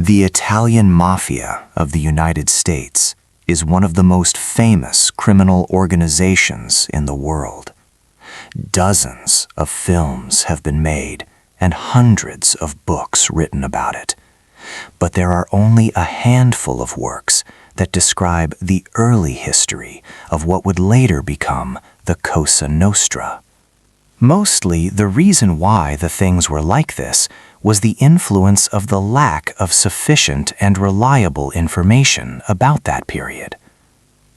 The Italian Mafia of the United States is one of the most famous criminal organizations in the world. Dozens of films have been made and hundreds of books written about it. But there are only a handful of works that describe the early history of what would later become the Cosa Nostra. Mostly, the reason why the things were like this was the influence of the lack of sufficient and reliable information about that period.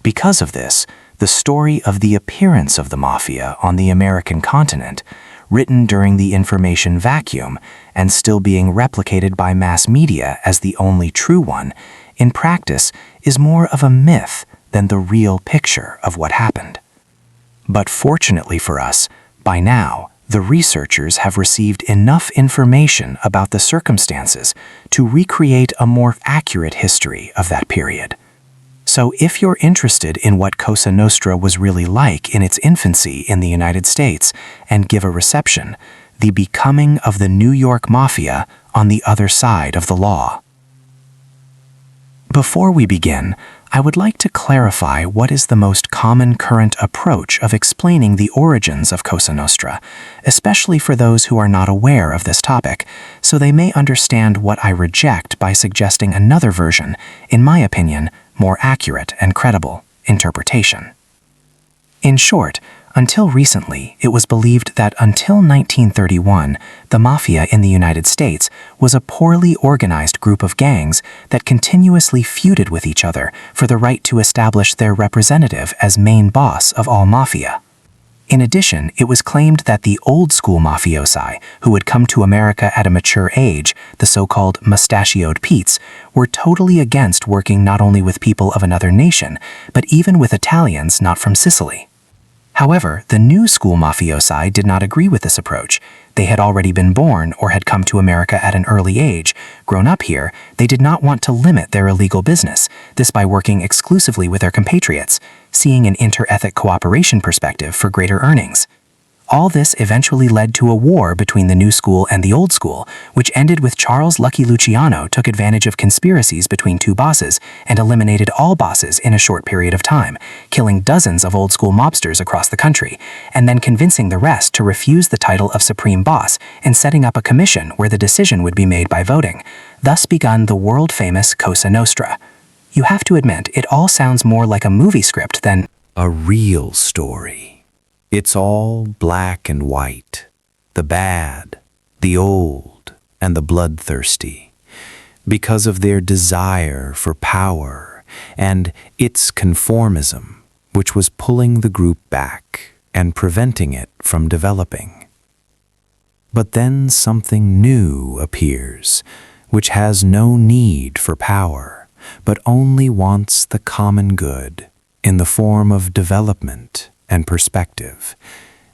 Because of this, the story of the appearance of the Mafia on the American continent, written during the information vacuum and still being replicated by mass media as the only true one, in practice is more of a myth than the real picture of what happened. But fortunately for us, by now, the researchers have received enough information about the circumstances to recreate a more accurate history of that period. So if you're interested in what Cosa Nostra was really like in its infancy in the United States and give a reception, the becoming of the New York Mafia on the other side of the law. Before we begin, I would like to clarify what is the most common current approach of explaining the origins of Cosa Nostra, especially for those who are not aware of this topic, so they may understand what I reject by suggesting another version, in my opinion, more accurate and credible interpretation. In short, until recently, it was believed that until 1931, the Mafia in the United States was a poorly organized group of gangs that continuously feuded with each other for the right to establish their representative as main boss of all Mafia. In addition, it was claimed that the old-school mafiosi, who had come to America at a mature age, the so-called mustachioed Petes, were totally against working not only with people of another nation, but even with Italians not from Sicily. However, the new school mafiosi did not agree with this approach. They had already been born or had come to America at an early age. Grown up here, they did not want to limit their illegal business, this by working exclusively with their compatriots, seeing an inter-ethnic cooperation perspective for greater earnings. All this eventually led to a war between the new school and the old school, which ended with Charles Lucky Luciano took advantage of conspiracies between two bosses and eliminated all bosses in a short period of time, killing dozens of old school mobsters across the country, and then convincing the rest to refuse the title of supreme boss and setting up a commission where the decision would be made by voting. Thus begun the world-famous Cosa Nostra. You have to admit, it all sounds more like a movie script than a real story. It's all black and white, the bad, the old, and the bloodthirsty, because of their desire for power and its conformism, which was pulling the group back and preventing it from developing. But then something new appears, which has no need for power, but only wants the common good in the form of development and perspective.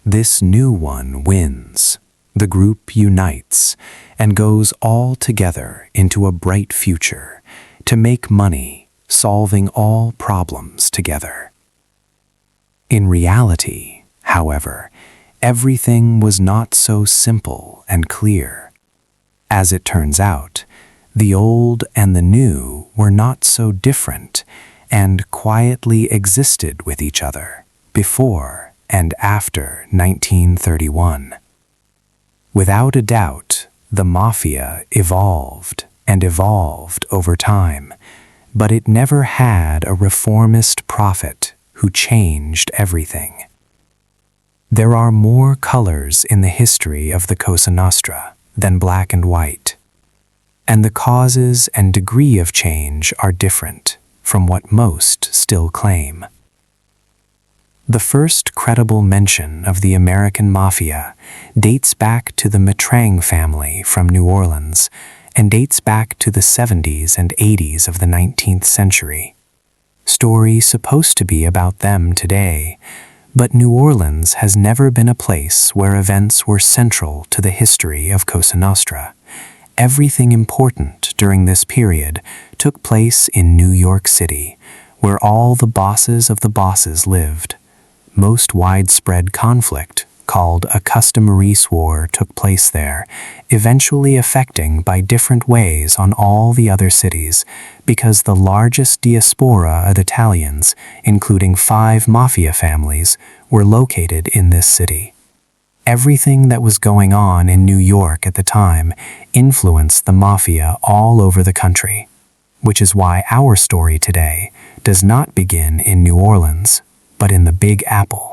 This new one wins. The group unites and goes all together into a bright future to make money, solving all problems together. In reality, however, everything was not so simple and clear. As it turns out, the old and the new were not so different and quietly existed with each other before and after 1931. Without a doubt, the Mafia evolved and evolved over time, but it never had a reformist prophet who changed everything. There are more colors in the history of the Cosa Nostra than black and white, and the causes and degree of change are different from what most still claim. The first credible mention of the American Mafia dates back to the Matrang family from New Orleans and dates back to the 70s and 80s of the 19th century. Story supposed to be about them today, but New Orleans has never been a place where events were central to the history of Cosa Nostra. Everything important during this period took place in New York City, where all the bosses of the bosses lived. Most widespread conflict called a customaris war took place there, eventually affecting by different ways on all the other cities, because the largest diaspora of Italians, including 5 mafia families, were located in this city. Everything that was going on in New York at the time influenced the mafia all over the country, which is why our story today does not begin in New Orleans, but in the Big Apple.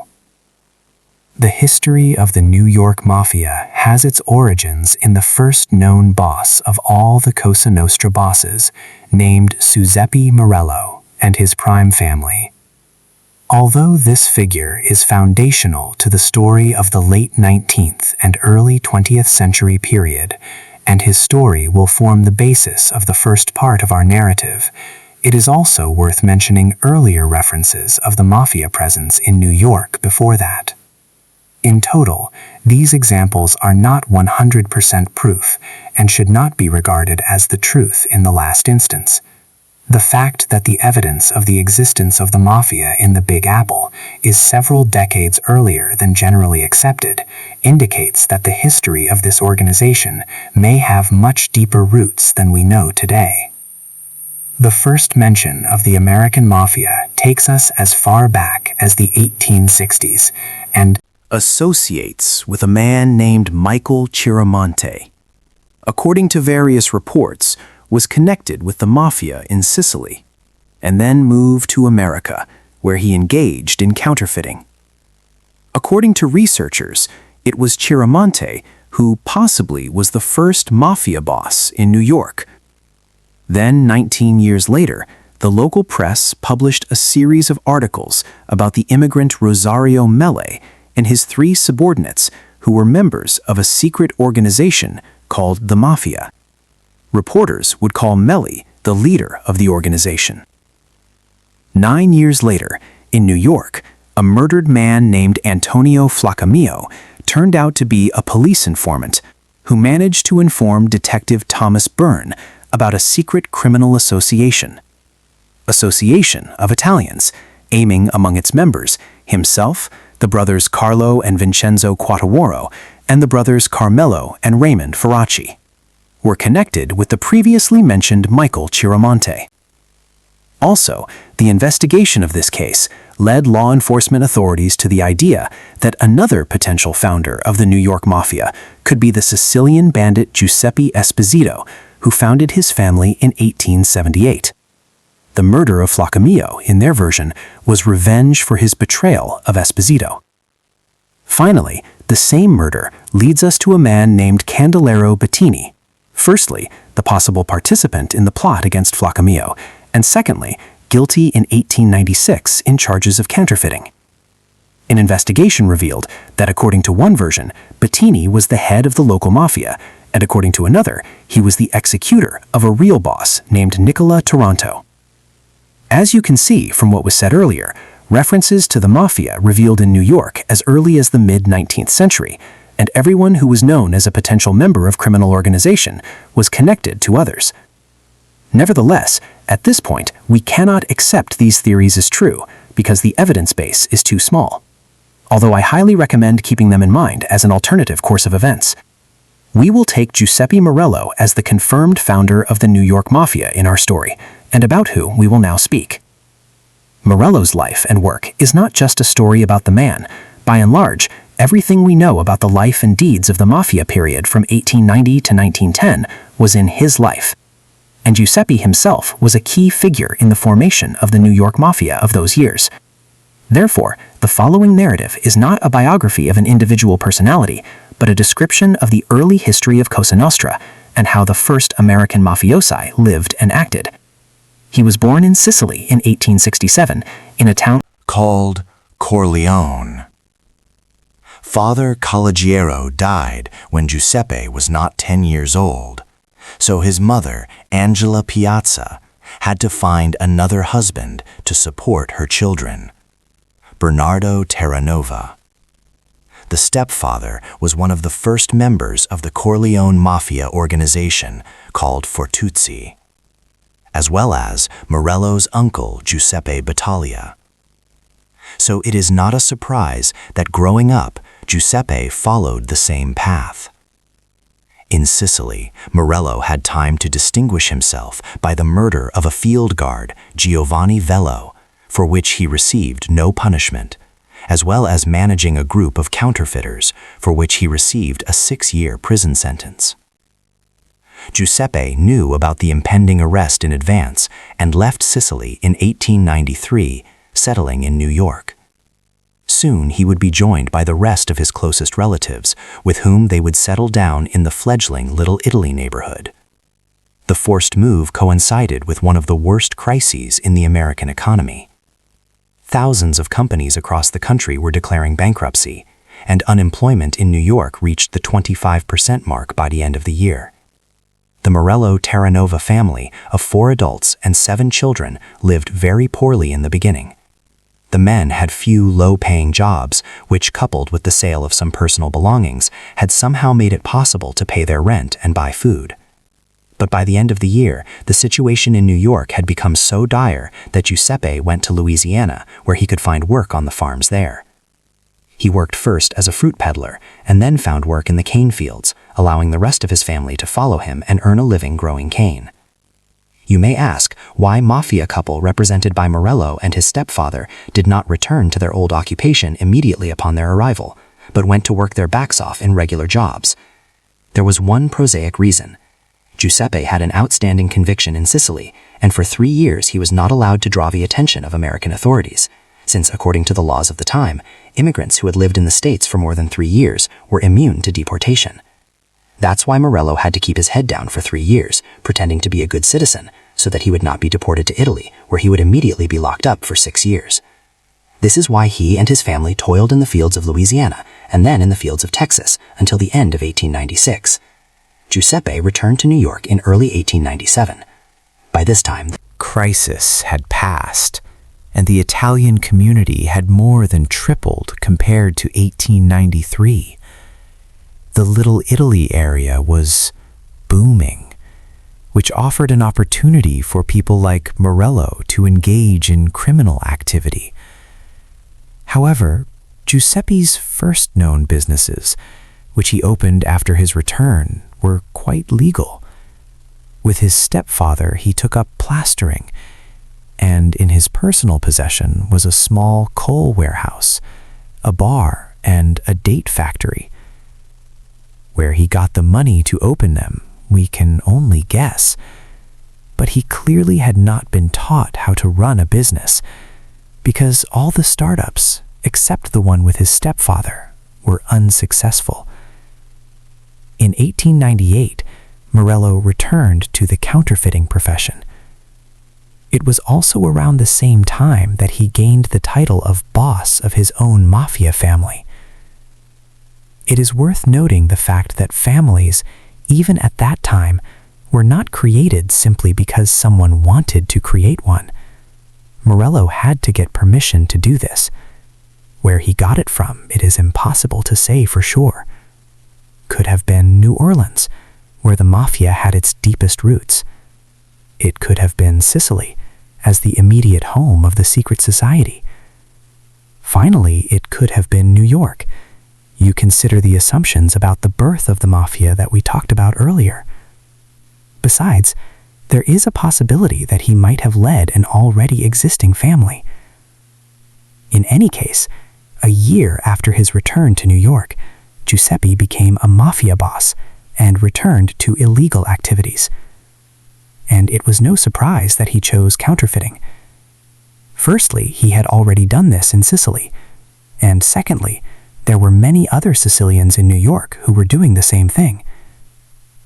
The history of the New York Mafia has its origins in the first known boss of all the Cosa Nostra bosses, named Giuseppe Morello, and his prime family. Although this figure is foundational to the story of the late 19th and early 20th century period, and his story will form the basis of the first part of our narrative, it is also worth mentioning earlier references of the Mafia presence in New York before that. In total, these examples are not 100% proof and should not be regarded as the truth in the last instance. The fact that the evidence of the existence of the Mafia in the Big Apple is several decades earlier than generally accepted indicates that the history of this organization may have much deeper roots than we know today. The first mention of the American Mafia takes us as far back as the 1860s and associates with a man named Michael Chiaramonte. According to various reports, was connected with the Mafia in Sicily, and then moved to America, where he engaged in counterfeiting. According to researchers, it was Chiaramonte who possibly was the first Mafia boss in New York. Then, 19 years later, the local press published a series of articles about the immigrant Rosario Mele and his 3 subordinates who were members of a secret organization called the Mafia. Reporters would call Mele the leader of the organization. 9 years later, in New York, a murdered man named Antonio Flacamillo turned out to be a police informant who managed to inform Detective Thomas Byrne about a secret criminal association of Italians, aiming among its members himself, the brothers Carlo and Vincenzo Quattawaro, and the brothers Carmelo and Raymond Ferracci, were connected with the previously mentioned Michael Chiaramonte. Also, the investigation of this case led law enforcement authorities to the idea that another potential founder of the New York Mafia could be the Sicilian bandit Giuseppe Esposito, who founded his family in 1878. The murder of Flacamillo, in their version, was revenge for his betrayal of Esposito. Finally, the same murder leads us to a man named Candelero Bettini, firstly, the possible participant in the plot against Flacamillo, and secondly, guilty in 1896 in charges of counterfeiting. An investigation revealed that according to one version, Bettini was the head of the local mafia, and according to another, he was the executor of a real boss named Nicola Taranto. As you can see from what was said earlier, references to the mafia revealed in New York as early as the mid-19th century, and everyone who was known as a potential member of criminal organization was connected to others. Nevertheless, at this point, we cannot accept these theories as true because the evidence base is too small, although I highly recommend keeping them in mind as an alternative course of events. We will take Giuseppe Morello as the confirmed founder of the New York Mafia in our story, and about who we will now speak. Morello's life and work is not just a story about the man. By and large, everything we know about the life and deeds of the Mafia period from 1890 to 1910 was in his life. And Giuseppe himself was a key figure in the formation of the New York Mafia of those years. Therefore, the following narrative is not a biography of an individual personality, but a description of the early history of Cosa Nostra and how the first American mafiosi lived and acted. He was born in Sicily in 1867 in a town called Corleone. Father Caligiero died when Giuseppe was not 10 years old, so his mother, Angela Piazza, had to find another husband to support her children, Bernardo Terranova. The stepfather was one of the first members of the Corleone Mafia organization called Fortuzzi, as well as Morello's uncle Giuseppe Battaglia. So it is not a surprise that growing up, Giuseppe followed the same path. In Sicily, Morello had time to distinguish himself by the murder of a field guard, Giovanni Vello, for which he received no punishment, as well as managing a group of counterfeiters, for which he received a 6-year prison sentence. Giuseppe knew about the impending arrest in advance and left Sicily in 1893, settling in New York. Soon he would be joined by the rest of his closest relatives, with whom they would settle down in the fledgling Little Italy neighborhood. The forced move coincided with one of the worst crises in the American economy. Thousands of companies across the country were declaring bankruptcy, and unemployment in New York reached the 25% mark by the end of the year. The Morello Terranova family of 4 adults and 7 children lived very poorly in the beginning. The men had few low-paying jobs, which, coupled with the sale of some personal belongings, had somehow made it possible to pay their rent and buy food. But by the end of the year, the situation in New York had become so dire that Giuseppe went to Louisiana, where he could find work on the farms there. He worked first as a fruit peddler and then found work in the cane fields, allowing the rest of his family to follow him and earn a living growing cane. You may ask why Mafia couple represented by Morello and his stepfather did not return to their old occupation immediately upon their arrival, but went to work their backs off in regular jobs. There was one prosaic reason. Giuseppe had an outstanding conviction in Sicily, and for 3 years he was not allowed to draw the attention of American authorities, since according to the laws of the time, immigrants who had lived in the States for more than 3 years were immune to deportation. That's why Morello had to keep his head down for 3 years, pretending to be a good citizen, so that he would not be deported to Italy, where he would immediately be locked up for 6 years. This is why he and his family toiled in the fields of Louisiana, and then in the fields of Texas, until the end of 1896. Giuseppe returned to New York in early 1897. By this time, the crisis had passed, and the Italian community had more than tripled compared to 1893. The Little Italy area was booming, which offered an opportunity for people like Morello to engage in criminal activity. However, Giuseppe's first known businesses, which he opened after his return, were quite legal. With his stepfather, he took up plastering, and in his personal possession was a small coal warehouse, a bar, and a date factory. Where he got the money to open them, we can only guess, but he clearly had not been taught how to run a business, because all the startups, except the one with his stepfather, were unsuccessful. In 1898, Morello returned to the counterfeiting profession. It was also around the same time that he gained the title of boss of his own mafia family. It is worth noting the fact that families, even at that time, were not created simply because someone wanted to create one. Morello had to get permission to do this. Where he got it from, it is impossible to say for sure. Could have been New Orleans, where the mafia had its deepest roots. It could have been Sicily, as the immediate home of the secret society. Finally, it could have been New York. You consider the assumptions about the birth of the mafia that we talked about earlier. Besides, there is a possibility that he might have led an already existing family. In any case, a year after his return to New York, Giuseppe became a mafia boss and returned to illegal activities. And it was no surprise that he chose counterfeiting. Firstly, he had already done this in Sicily, and secondly, there were many other Sicilians in New York who were doing the same thing.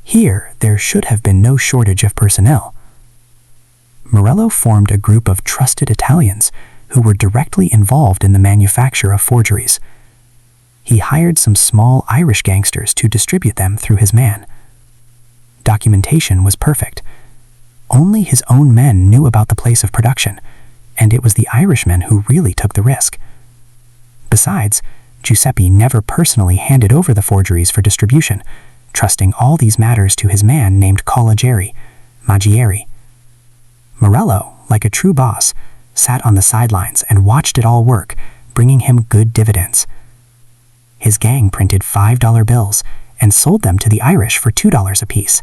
Here, there should have been no shortage of personnel. Morello formed a group of trusted Italians who were directly involved in the manufacture of forgeries. He hired some small Irish gangsters to distribute them through his man. Documentation was perfect. Only his own men knew about the place of production, and it was the Irishmen who really took the risk. Besides, Giuseppe never personally handed over the forgeries for distribution, trusting all these matters to his man named Magieri. Morello, like a true boss, sat on the sidelines and watched it all work, bringing him good dividends. his gang printed $5 bills and sold them to the Irish for $2 apiece.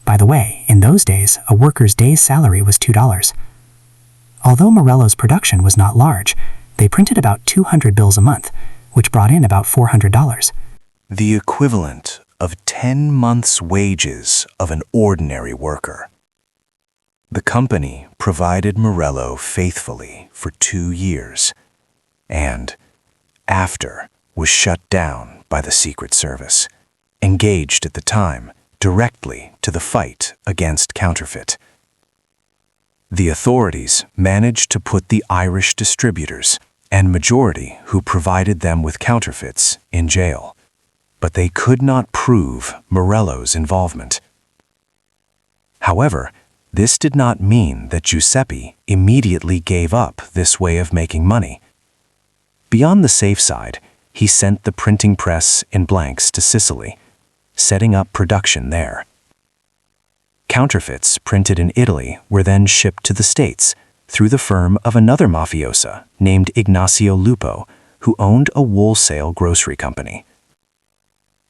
By the way, in those days, a worker's day's salary was $2. Although Morello's production was not large, they printed about 200 bills a month, which brought in about $400. The equivalent of 10 months' wages of an ordinary worker. The company provided Morello faithfully for 2 years, and, after, was shut down by the Secret Service, engaged at the time directly to the fight against counterfeit. The authorities managed to put the Irish distributors and majority who provided them with counterfeits in jail, but they could not prove Morello's involvement. However, this did not mean that Giuseppe immediately gave up this way of making money. Beyond the safe side, he sent the printing press in blanks to Sicily, setting up production there. Counterfeits printed in Italy were then shipped to the States through the firm of another mafiosa named Ignazio Lupo, who owned a wholesale grocery company.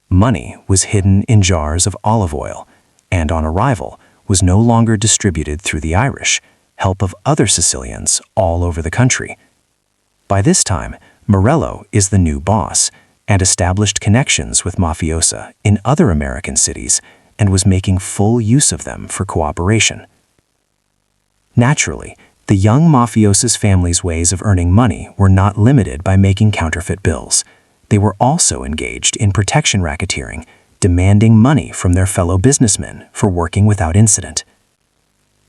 Money was hidden in jars of olive oil, and on arrival was no longer distributed through the Irish, help of other Sicilians all over the country. By this time, Morello is the new boss and established connections with mafiosa in other American cities and was making full use of them for cooperation. Naturally, the young mafiosa's family's ways of earning money were not limited by making counterfeit bills. They were also engaged in protection racketeering, demanding money from their fellow businessmen for working without incident.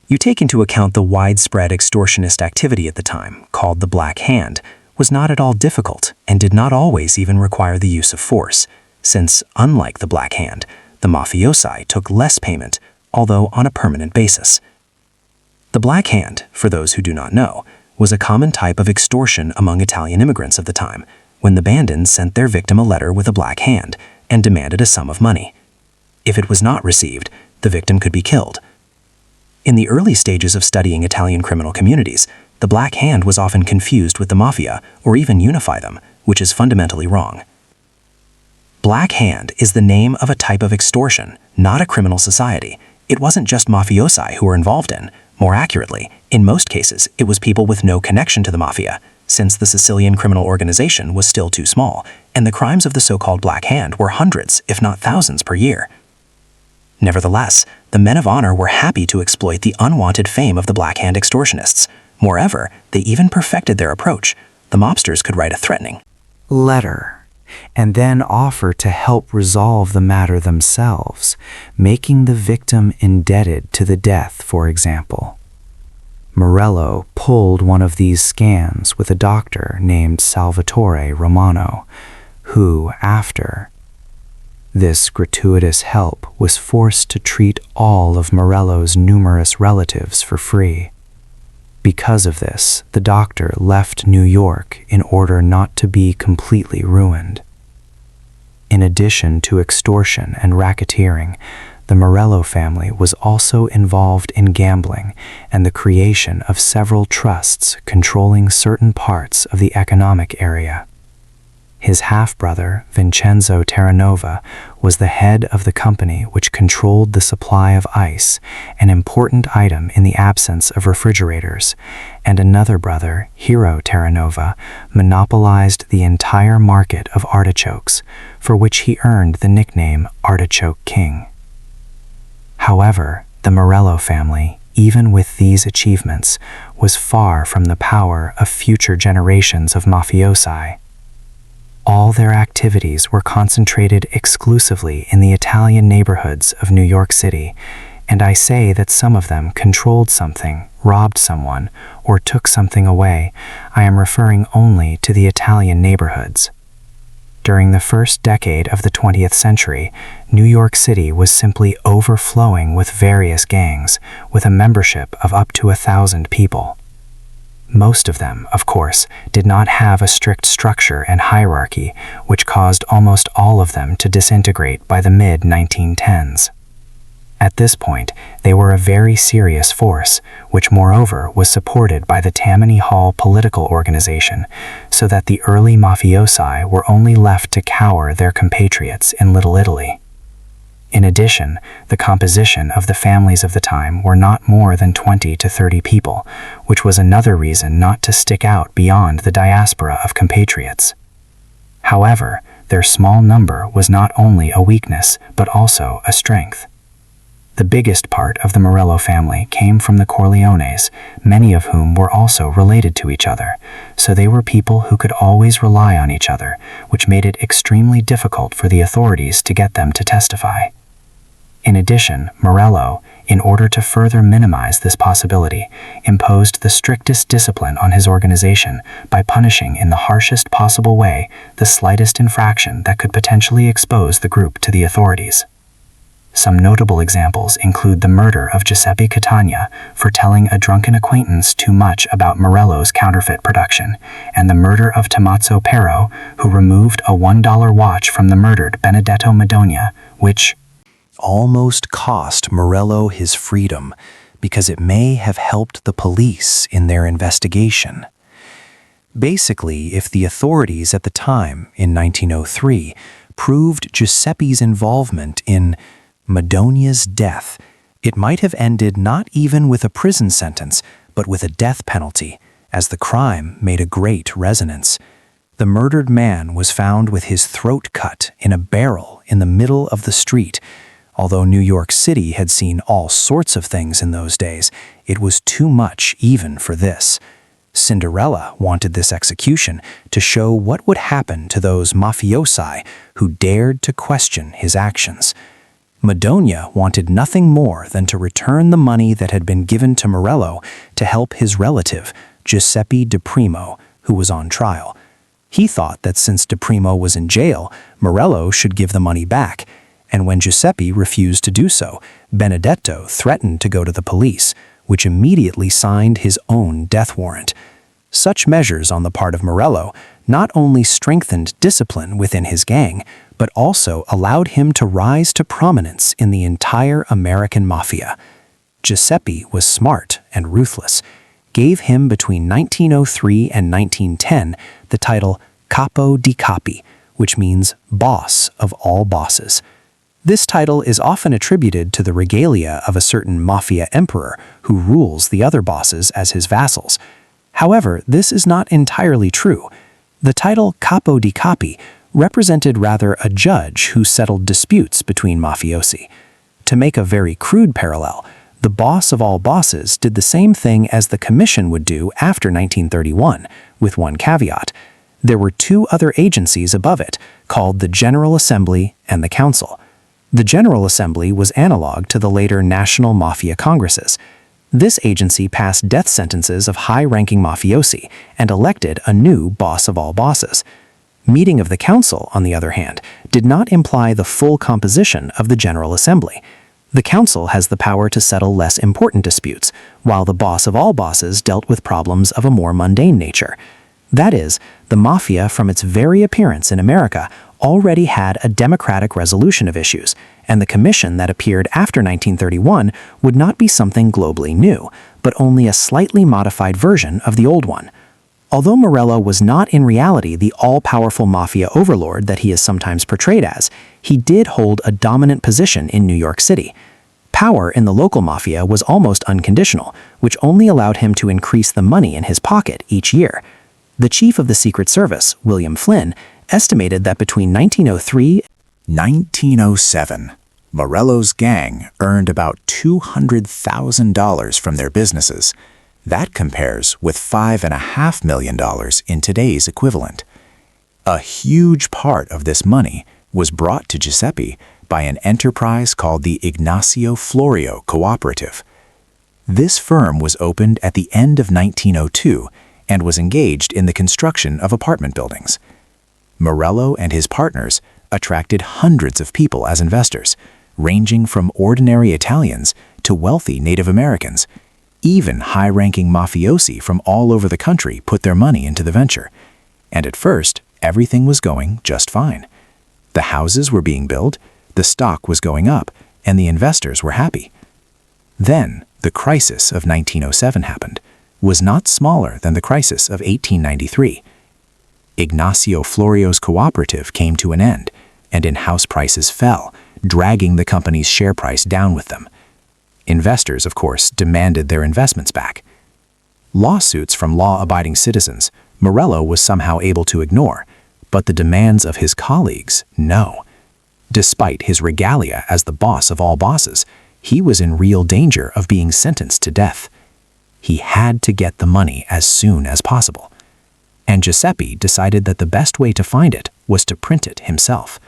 You take into account the widespread extortionist activity at the time, called the Black Hand, was not at all difficult and did not always even require the use of force, since, unlike the Black Hand, the mafiosi took less payment, although on a permanent basis. The Black Hand, for those who do not know, was a common type of extortion among Italian immigrants of the time, when the bandits sent their victim a letter with a black hand and demanded a sum of money. If it was not received, the victim could be killed. In the early stages of studying Italian criminal communities, the Black Hand was often confused with the Mafia or even unify them, which is fundamentally wrong. Black Hand is the name of a type of extortion, not a criminal society. It wasn't just mafiosi who were involved in. More accurately, in most cases, it was people with no connection to the Mafia, since the Sicilian criminal organization was still too small, and the crimes of the so-called Black Hand were hundreds, if not thousands, per year. Nevertheless, the men of honor were happy to exploit the unwanted fame of the Black Hand extortionists. Moreover, they even perfected their approach. The mobsters could write a threatening letter, and then offer to help resolve the matter themselves, making the victim indebted to the death, for example. Morello pulled one of these scams with a doctor named Salvatore Romano, who, after this gratuitous help, was forced to treat all of Morello's numerous relatives for free. Because of this, the doctor left New York in order not to be completely ruined. In addition to extortion and racketeering, the Morello family was also involved in gambling and the creation of several trusts controlling certain parts of the economic area. His half-brother, Vincenzo Terranova, was the head of the company which controlled the supply of ice, an important item in the absence of refrigerators, and another brother, Hiro Terranova, monopolized the entire market of artichokes, for which he earned the nickname Artichoke King. However, the Morello family, even with these achievements, was far from the power of future generations of mafiosi. All their activities were concentrated exclusively in the Italian neighborhoods of New York City, and I say that some of them controlled something, robbed someone, or took something away. I am referring only to the Italian neighborhoods. During the first decade of the 20th century, New York City was simply overflowing with various gangs, with a membership of up to 1,000 people. Most of them, of course, did not have a strict structure and hierarchy, which caused almost all of them to disintegrate by the mid-1910s. At this point, they were a very serious force, which moreover was supported by the Tammany Hall political organization, so that the early mafiosi were only left to cower their compatriots in Little Italy. In addition, the composition of the families of the time were not more than 20 to 30 people, which was another reason not to stick out beyond the diaspora of compatriots. However, their small number was not only a weakness, but also a strength. The biggest part of the Morello family came from the Corleones, many of whom were also related to each other, so they were people who could always rely on each other, which made it extremely difficult for the authorities to get them to testify. In addition, Morello, in order to further minimize this possibility, imposed the strictest discipline on his organization by punishing in the harshest possible way the slightest infraction that could potentially expose the group to the authorities. Some notable examples include the murder of Giuseppe Catania for telling a drunken acquaintance too much about Morello's counterfeit production, and the murder of Tommaso Pero, who removed a $1 watch from the murdered Benedetto Madonia, which almost cost Morello his freedom because it may have helped the police in their investigation. Basically, if the authorities at the time, in 1903, proved Giuseppe's involvement in Madonia's death, it might have ended not even with a prison sentence, but with a death penalty, as the crime made a great resonance. The murdered man was found with his throat cut in a barrel in the middle of the street. Although New York City had seen all sorts of things in those days, it was too much even for this. Cinderella wanted this execution to show what would happen to those mafiosi who dared to question his actions. Madonia wanted nothing more than to return the money that had been given to Morello to help his relative, Giuseppe Di Primo, who was on trial. He thought that since Di Primo was in jail, Morello should give the money back, and when Giuseppe refused to do so, Benedetto threatened to go to the police, which immediately signed his own death warrant. Such measures on the part of Morello not only strengthened discipline within his gang, but also allowed him to rise to prominence in the entire American Mafia. Giuseppe was smart and ruthless, gave him between 1903 and 1910 the title Capo di Capi, which means boss of all bosses. This title is often attributed to the regalia of a certain mafia emperor who rules the other bosses as his vassals. However, this is not entirely true. The title Capo di Capi represented rather a judge who settled disputes between mafiosi. To make a very crude parallel, the boss of all bosses did the same thing as the commission would do after 1931, with one caveat. There were two other agencies above it, called the General Assembly and the Council. The General Assembly was analog to the later National Mafia Congresses. This agency passed death sentences of high-ranking mafiosi and elected a new boss of all bosses. Meeting of the Council, on the other hand, did not imply the full composition of the General Assembly. The Council has the power to settle less important disputes, while the boss of all bosses dealt with problems of a more mundane nature. That is, the Mafia from its very appearance in America already had a democratic resolution of issues, and the commission that appeared after 1931 would not be something globally new, but only a slightly modified version of the old one. Although Morello was not in reality the all-powerful mafia overlord that he is sometimes portrayed as, he did hold a dominant position in New York City. Power in the local mafia was almost unconditional, which only allowed him to increase the money in his pocket each year. The chief of the Secret Service, William Flynn, estimated that between 1903 and 1907, Morello's gang earned about $200,000 from their businesses. That compares with $5.5 million in today's equivalent. A huge part of this money was brought to Giuseppe by an enterprise called the Ignacio Florio Cooperative. This firm was opened at the end of 1902 and was engaged in the construction of apartment buildings. Morello and his partners attracted hundreds of people as investors, ranging from ordinary Italians to wealthy Native Americans. Even high-ranking mafiosi from all over the country put their money into the venture. And at first, everything was going just fine. The houses were being built, the stock was going up, and the investors were happy. Then, the crisis of 1907 happened, was not smaller than the crisis of 1893. Ignacio Florio's cooperative came to an end, and in-house prices fell, dragging the company's share price down with them. Investors, of course, demanded their investments back. Lawsuits from law-abiding citizens, Morello was somehow able to ignore, but the demands of his colleagues, no. Despite his regalia as the boss of all bosses, he was in real danger of being sentenced to death. He had to get the money as soon as possible. And Giuseppe decided that the best way to find it was to print it himself.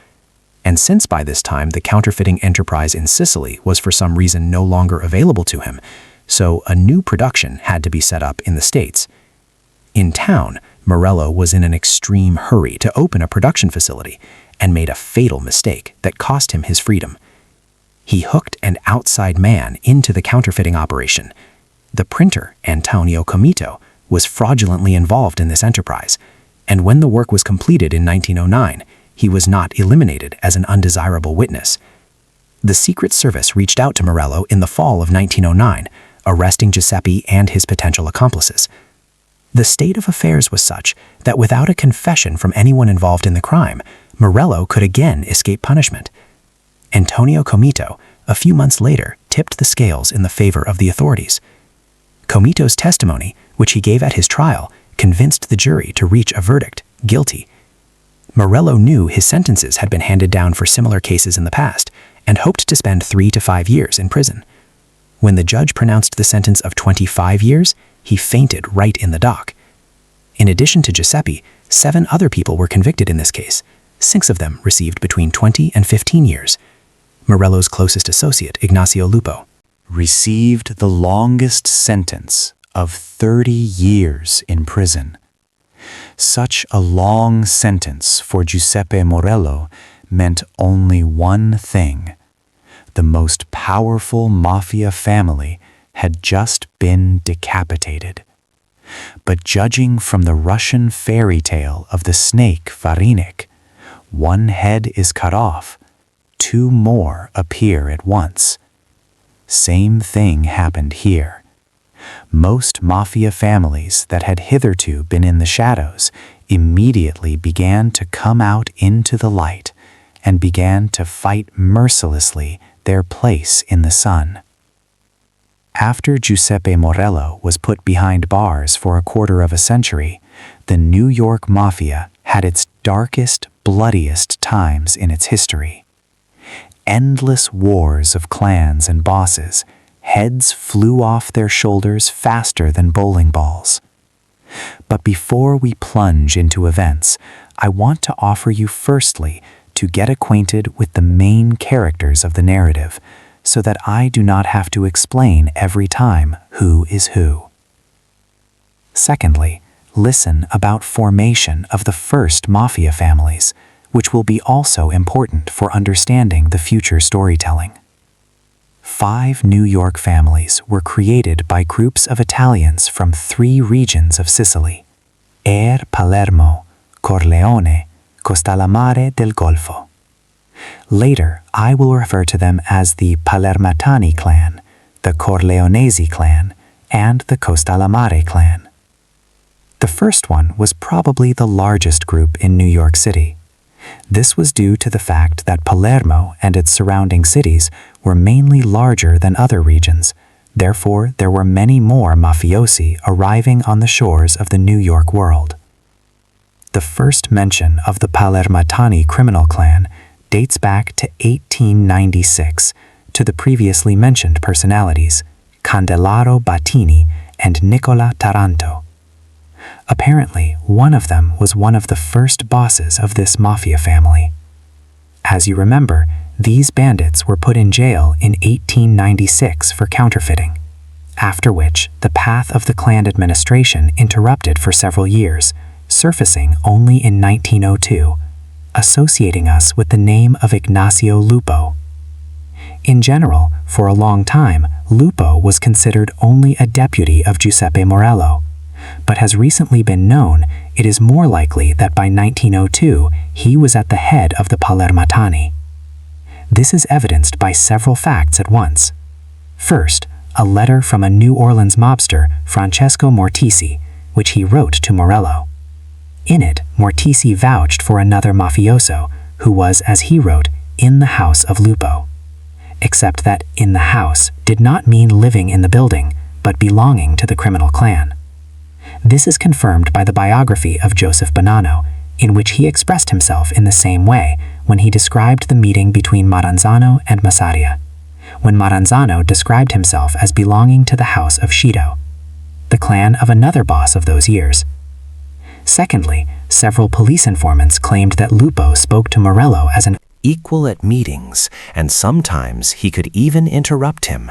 And since by this time the counterfeiting enterprise in Sicily was for some reason no longer available to him, so a new production had to be set up in the States. In town, Morello was in an extreme hurry to open a production facility and made a fatal mistake that cost him his freedom. He hooked an outside man into the counterfeiting operation. The printer, Antonio Comito, was fraudulently involved in this enterprise, and when the work was completed in 1909, he was not eliminated as an undesirable witness. The Secret Service reached out to Morello in the fall of 1909, arresting Giuseppe and his potential accomplices. The state of affairs was such that without a confession from anyone involved in the crime, Morello could again escape punishment. Antonio Comito, a few months later, tipped the scales in the favor of the authorities. Comito's testimony, which he gave at his trial, convinced the jury to reach a verdict, guilty. Morello knew his sentences had been handed down for similar cases in the past and hoped to spend 3 to 5 years in prison. When the judge pronounced the sentence of 25 years, he fainted right in the dock. In addition to Giuseppe, 7 other people were convicted in this case. 6 of them received between 20 and 15 years. Morello's closest associate, Ignacio Lupo, received the longest sentence of 30 years in prison. Such a long sentence for Giuseppe Morello meant only one thing. The most powerful mafia family had just been decapitated. But judging from the Russian fairy tale of the snake Varinik, one head is cut off, 2 more appear at once. Same thing happened here. Most mafia families that had hitherto been in the shadows immediately began to come out into the light and began to fight mercilessly their place in the sun. After Giuseppe Morello was put behind bars for a quarter of a century, the New York Mafia had its darkest, bloodiest times in its history. Endless wars of clans and bosses, heads flew off their shoulders faster than bowling balls. But before we plunge into events, I want to offer you firstly to get acquainted with the main characters of the narrative, so that I do not have to explain every time who is who. Secondly, listen about formation of the first mafia families, which will be also important for understanding the future storytelling. 5 New York families were created by groups of Italians from 3 regions of Sicily: Palermo, Corleone, Costalamare del Golfo. Later, I will refer to them as the Palermatani clan, the Corleonesi clan, and the Costalamare clan. The first one was probably the largest group in New York City. This was due to the fact that Palermo and its surrounding cities were mainly larger than other regions. Therefore, there were many more mafiosi arriving on the shores of the New York world. The first mention of the Palermatani criminal clan dates back to 1896 to the previously mentioned personalities, Candelaro Battini and Nicola Taranto. Apparently, one of them was one of the first bosses of this mafia family. As you remember, these bandits were put in jail in 1896 for counterfeiting, after which the path of the clan administration interrupted for several years, surfacing only in 1902, associating us with the name of Ignacio Lupo. In general, for a long time, Lupo was considered only a deputy of Giuseppe Morello, but has recently been known it is more likely that by 1902 he was at the head of the Palermatani. This is evidenced by several facts at once. First, a letter from a New Orleans mobster, Francesco Mortisi, which he wrote to Morello. In it, Mortisi vouched for another mafioso, who was, as he wrote, in the house of Lupo. Except that in the house did not mean living in the building, but belonging to the criminal clan. This is confirmed by the biography of Joseph Bonanno, in which he expressed himself in the same way when he described the meeting between Maranzano and Massaria, when Maranzano described himself as belonging to the house of Shido, the clan of another boss of those years. Secondly, several police informants claimed that Lupo spoke to Morello as an equal at meetings, and sometimes he could even interrupt him.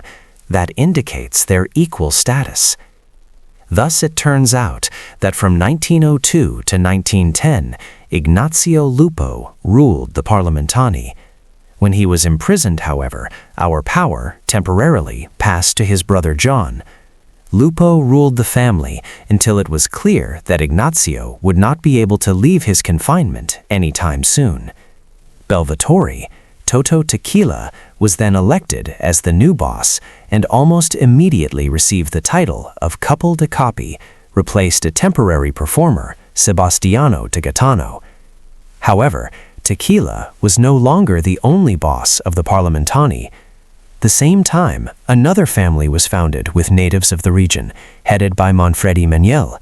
That indicates their equal status. Thus it turns out that from 1902 to 1910, Ignazio Lupo ruled the Parlamentani. When he was imprisoned, however, our power temporarily passed to his brother John. Lupo ruled the family until it was clear that Ignazio would not be able to leave his confinement anytime soon. Belvatore, Toto Tequila, was then elected as the new boss and almost immediately received the title of Capo de Capi, replaced a temporary performer, Sebastiano de Gaetano. However, Tequila was no longer the only boss of the Parlamentani. The same time, another family was founded with natives of the region, headed by Manfredi Manuel.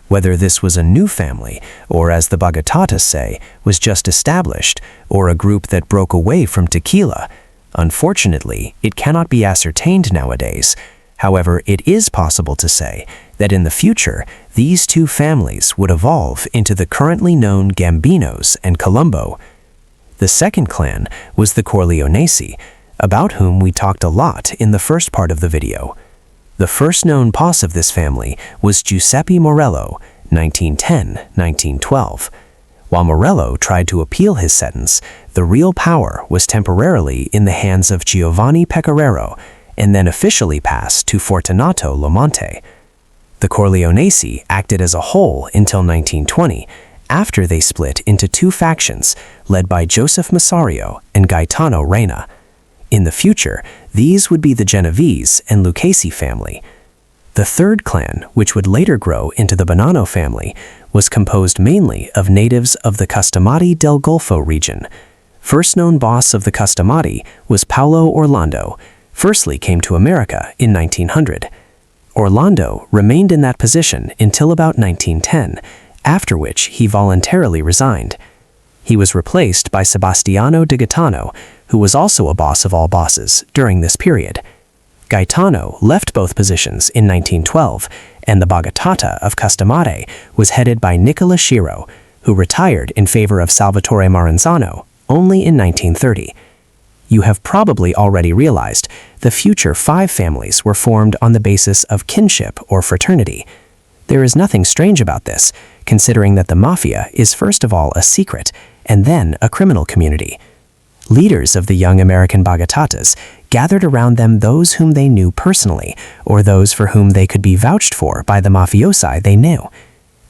Whether this was a new family, or as the Bagatatas say, was just established, or a group that broke away from Tequila, unfortunately, it cannot be ascertained nowadays. However, it is possible to say that in the future, these two families would evolve into the currently known Gambinos and Colombo. The second clan was the Corleonesi, about whom we talked a lot in the first part of the video. The first known boss of this family was Giuseppe Morello, 1910-1912. While Morello tried to appeal his sentence, the real power was temporarily in the hands of Giovanni Pecoraro and then officially passed to Fortunato Lomonte. The Corleonesi acted as a whole until 1920, after they split into two factions led by Joseph Massario and Gaetano Reina. In the future, these would be the Genovese and Lucchesi family. The third clan, which would later grow into the Bonanno family, was composed mainly of natives of the Customati del Golfo region. First known boss of the Customati was Paolo Orlando, firstly came to America in 1900. Orlando remained in that position until about 1910, after which he voluntarily resigned. He was replaced by Sebastiano de Gaetano, who was also a boss of all bosses during this period. Gaetano left both positions in 1912, and the Bagatata of Customate was headed by Nicola Schiro, who retired in favor of Salvatore Maranzano only in 1930. You have probably already realized the future 5 families were formed on the basis of kinship or fraternity. There is nothing strange about this, considering that the Mafia is first of all a secret and then a criminal community. Leaders of the young American Bagatatas gathered around them those whom they knew personally, or those for whom they could be vouched for by the mafiosi they knew.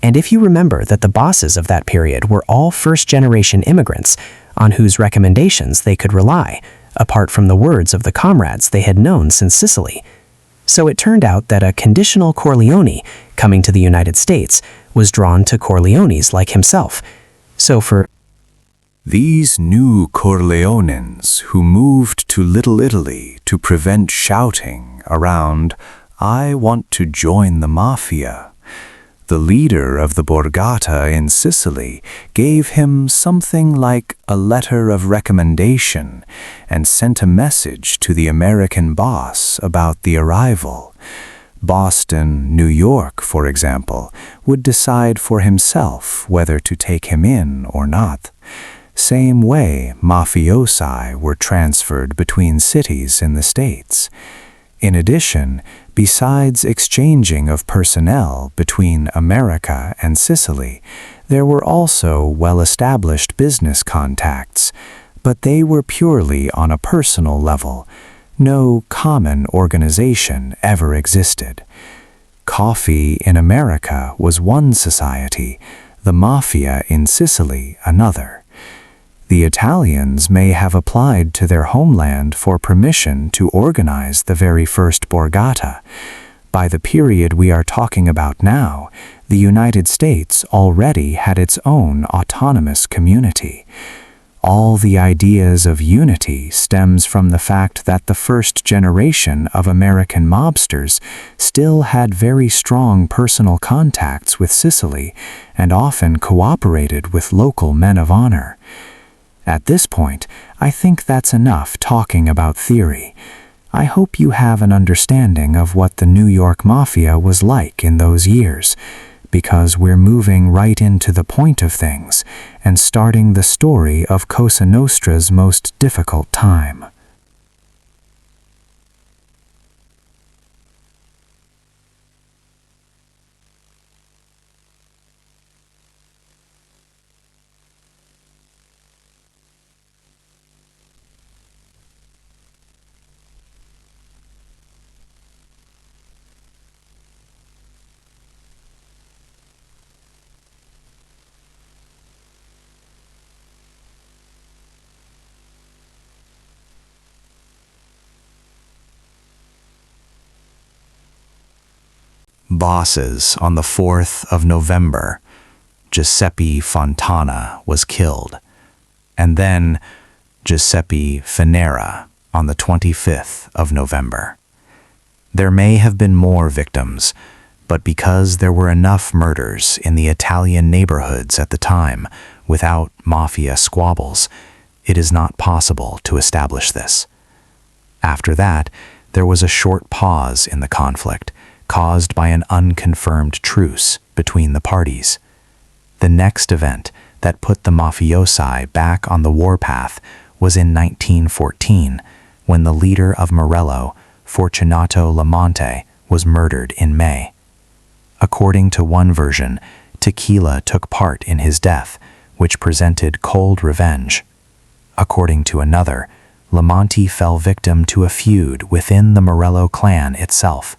And if you remember that the bosses of that period were all first-generation immigrants, on whose recommendations they could rely, apart from the words of the comrades they had known since Sicily. So it turned out that a conditional Corleone coming to the United States was drawn to Corleones like himself. So for these new Corleonens who moved to Little Italy to prevent shouting around, "I want to join the Mafia," the leader of the Borgata in Sicily gave him something like a letter of recommendation and sent a message to the American boss about the arrival. Boston, New York, for example, would decide for himself whether to take him in or not. Same way mafiosi were transferred between cities in the States. In addition, besides exchanging of personnel between America and Sicily, there were also well-established business contacts, but they were purely on a personal level. No common organization ever existed. Coffee in America was one society, the Mafia in Sicily another. The Italians may have applied to their homeland for permission to organize the very first borgata. By the period we are talking about now, the United States already had its own autonomous community. All the ideas of unity stems from the fact that the first generation of American mobsters still had very strong personal contacts with Sicily and often cooperated with local men of honor. At this point, I think that's enough talking about theory. I hope you have an understanding of what the New York Mafia was like in those years, because we're moving right into the point of things and starting the story of Cosa Nostra's most difficult time. Bosses on the 4th of November. Giuseppe Fontana was killed. And then Giuseppe Finera on the 25th of November. There may have been more victims, but because there were enough murders in the Italian neighborhoods at the time without mafia squabbles, it is not possible to establish this. After that, there was a short pause in the conflict, caused by an unconfirmed truce between the parties. The next event that put the mafiosi back on the warpath was in 1914, when the leader of Morello, Fortunato Lamonte, was murdered in May. According to one version, tequila took part in his death, which presented cold revenge. According to another, Lamonte fell victim to a feud within the Morello clan itself.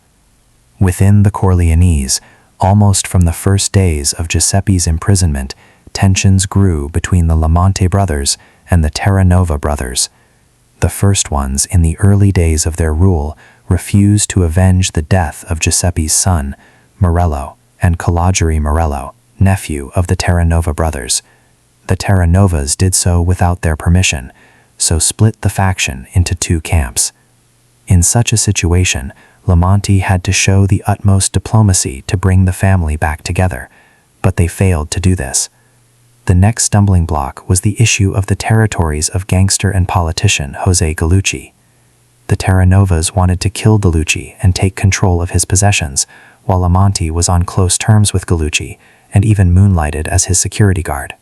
Within the Corleonese, almost from the first days of Giuseppe's imprisonment, tensions grew between the Lamonte brothers and the Terranova brothers. The first ones, in the early days of their rule, refused to avenge the death of Giuseppe's son, Morello, and Calogero Morello, nephew of the Terranova brothers. The Terranovas did so without their permission, so split the faction into two camps. In such a situation, Lamonte had to show the utmost diplomacy to bring the family back together, but they failed to do this. The next stumbling block was the issue of the territories of gangster and politician Jose Gallucci. The Terranovas wanted to kill Gallucci and take control of his possessions, while Lamonte was on close terms with Gallucci and even moonlighted as his security guard.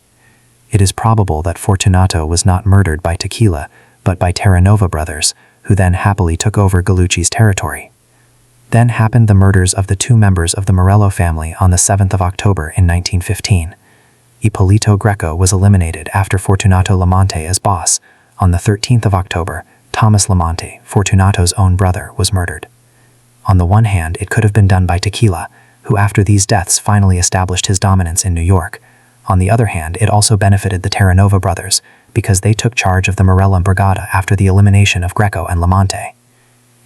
It is probable that Fortunato was not murdered by Tequila, but by Terranova brothers, who then happily took over Gallucci's territory. Then happened the murders of the two members of the Morello family on the 7th of October in 1915. Ippolito Greco was eliminated after Fortunato Lamonte as boss. On the 13th of October, Thomas Lamonte, Fortunato's own brother, was murdered. On the one hand, it could have been done by Tequila, who after these deaths finally established his dominance in New York. On the other hand, it also benefited the Terranova brothers, because they took charge of the Morello Brigada after the elimination of Greco and Lamonte.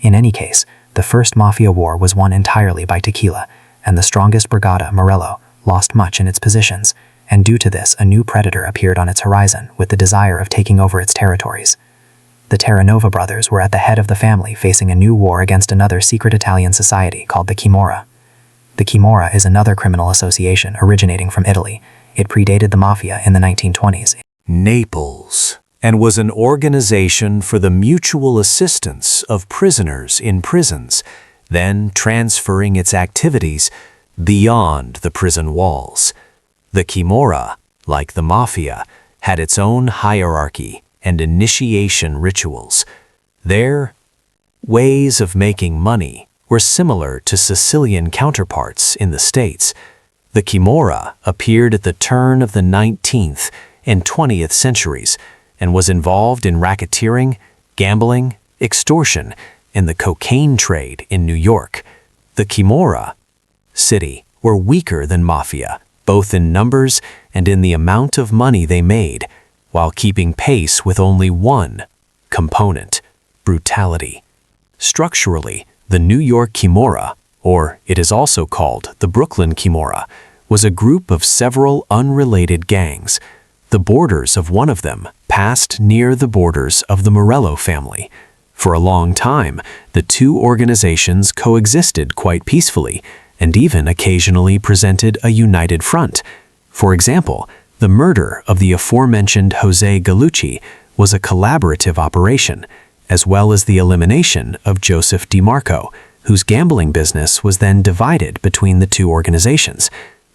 In any case, the first Mafia war was won entirely by Tequila, and the strongest Brigada, Morello, lost much in its positions, and due to this a new predator appeared on its horizon with the desire of taking over its territories. The Terranova brothers were at the head of the family facing a new war against another secret Italian society called the Camorra. The Camorra is another criminal association originating from Italy. It predated the Mafia in the 1920s. Naples, and was an organization for the mutual assistance of prisoners in prisons, then transferring its activities beyond the prison walls. The Camorra, like the Mafia, had its own hierarchy and initiation rituals. Their ways of making money were similar to Sicilian counterparts in the States. The Camorra appeared at the turn of the 19th and 20th centuries and was involved in racketeering, gambling, extortion, and the cocaine trade in New York. The Camorra city were weaker than Mafia, both in numbers and in the amount of money they made. while keeping pace with only one component: brutality. Structurally, the New York Camorra, or it is also called the Brooklyn Camorra, was a group of several unrelated gangs. The borders of one of them passed near the borders of the Morello family. For a long time, the two organizations coexisted quite peacefully and even occasionally presented a united front. For example, the murder of the aforementioned Jose Gallucci was a collaborative operation, as well as the elimination of Joseph DiMarco, whose gambling business was then divided between the two organizations.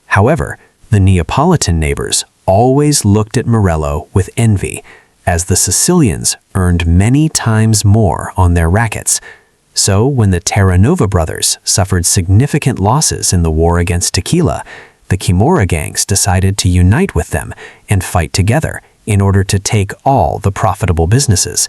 However, the Neapolitan neighbors always looked at Morello with envy, as the Sicilians earned many times more on their rackets. So when the Terranova brothers suffered significant losses in the war against tequila, the Camorra gangs decided to unite with them and fight together in order to take all the profitable businesses.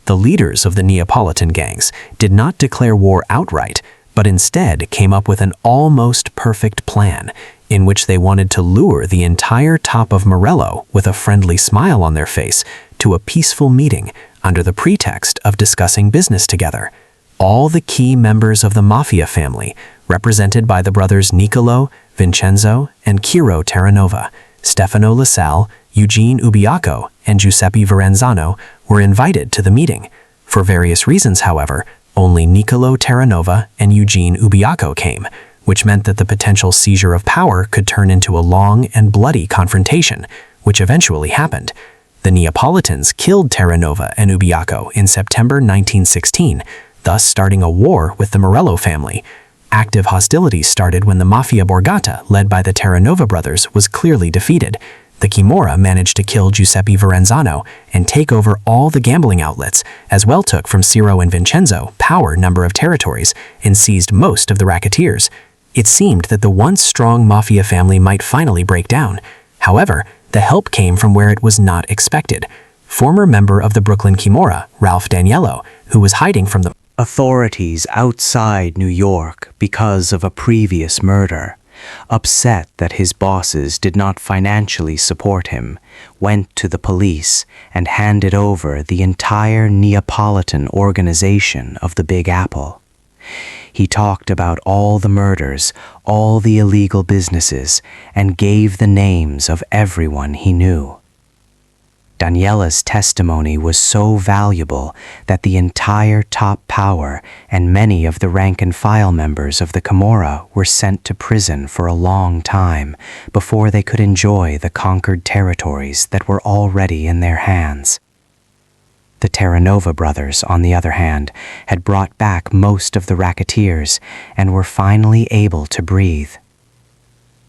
The leaders of the Neapolitan gangs did not declare war outright, but instead came up with an almost perfect plan in which they wanted to lure the entire top of Morello with a friendly smile on their face to a peaceful meeting under the pretext of discussing business together. All the key members of the Mafia family, represented by the brothers Niccolo, Vincenzo, and Ciro Terranova, Stefano Lassalle, Eugene Ubiaco, and Giuseppe Verenzano, were invited to the meeting. For various reasons, however, only Niccolo Terranova and Eugene Ubiaco came, which meant that the potential seizure of power could turn into a long and bloody confrontation, which eventually happened. The Neapolitans killed Terranova and Ubiaco in September 1916, thus starting a war with the Morello family. Active hostilities started when the Mafia Borgata, led by the Terranova brothers, was clearly defeated. The Camorra managed to kill Giuseppe Verenzano and take over all the gambling outlets, as well took from Ciro and Vincenzo power number of territories and seized most of the racketeers. It seemed that the once strong Mafia family might finally break down. However, the help came from where it was not expected. Former member of the Brooklyn Camorra, Ralph Daniello, who was hiding from the authorities outside New York because of a previous murder, upset that his bosses did not financially support him, went to the police and handed over the entire Neapolitan organization of the Big Apple. He talked about all the murders, all the illegal businesses, and gave the names of everyone he knew. Daniela's testimony was so valuable that the entire top power and many of the rank-and-file members of the Camorra were sent to prison for a long time before they could enjoy the conquered territories that were already in their hands. The Terranova brothers, on the other hand, had brought back most of the racketeers and were finally able to breathe.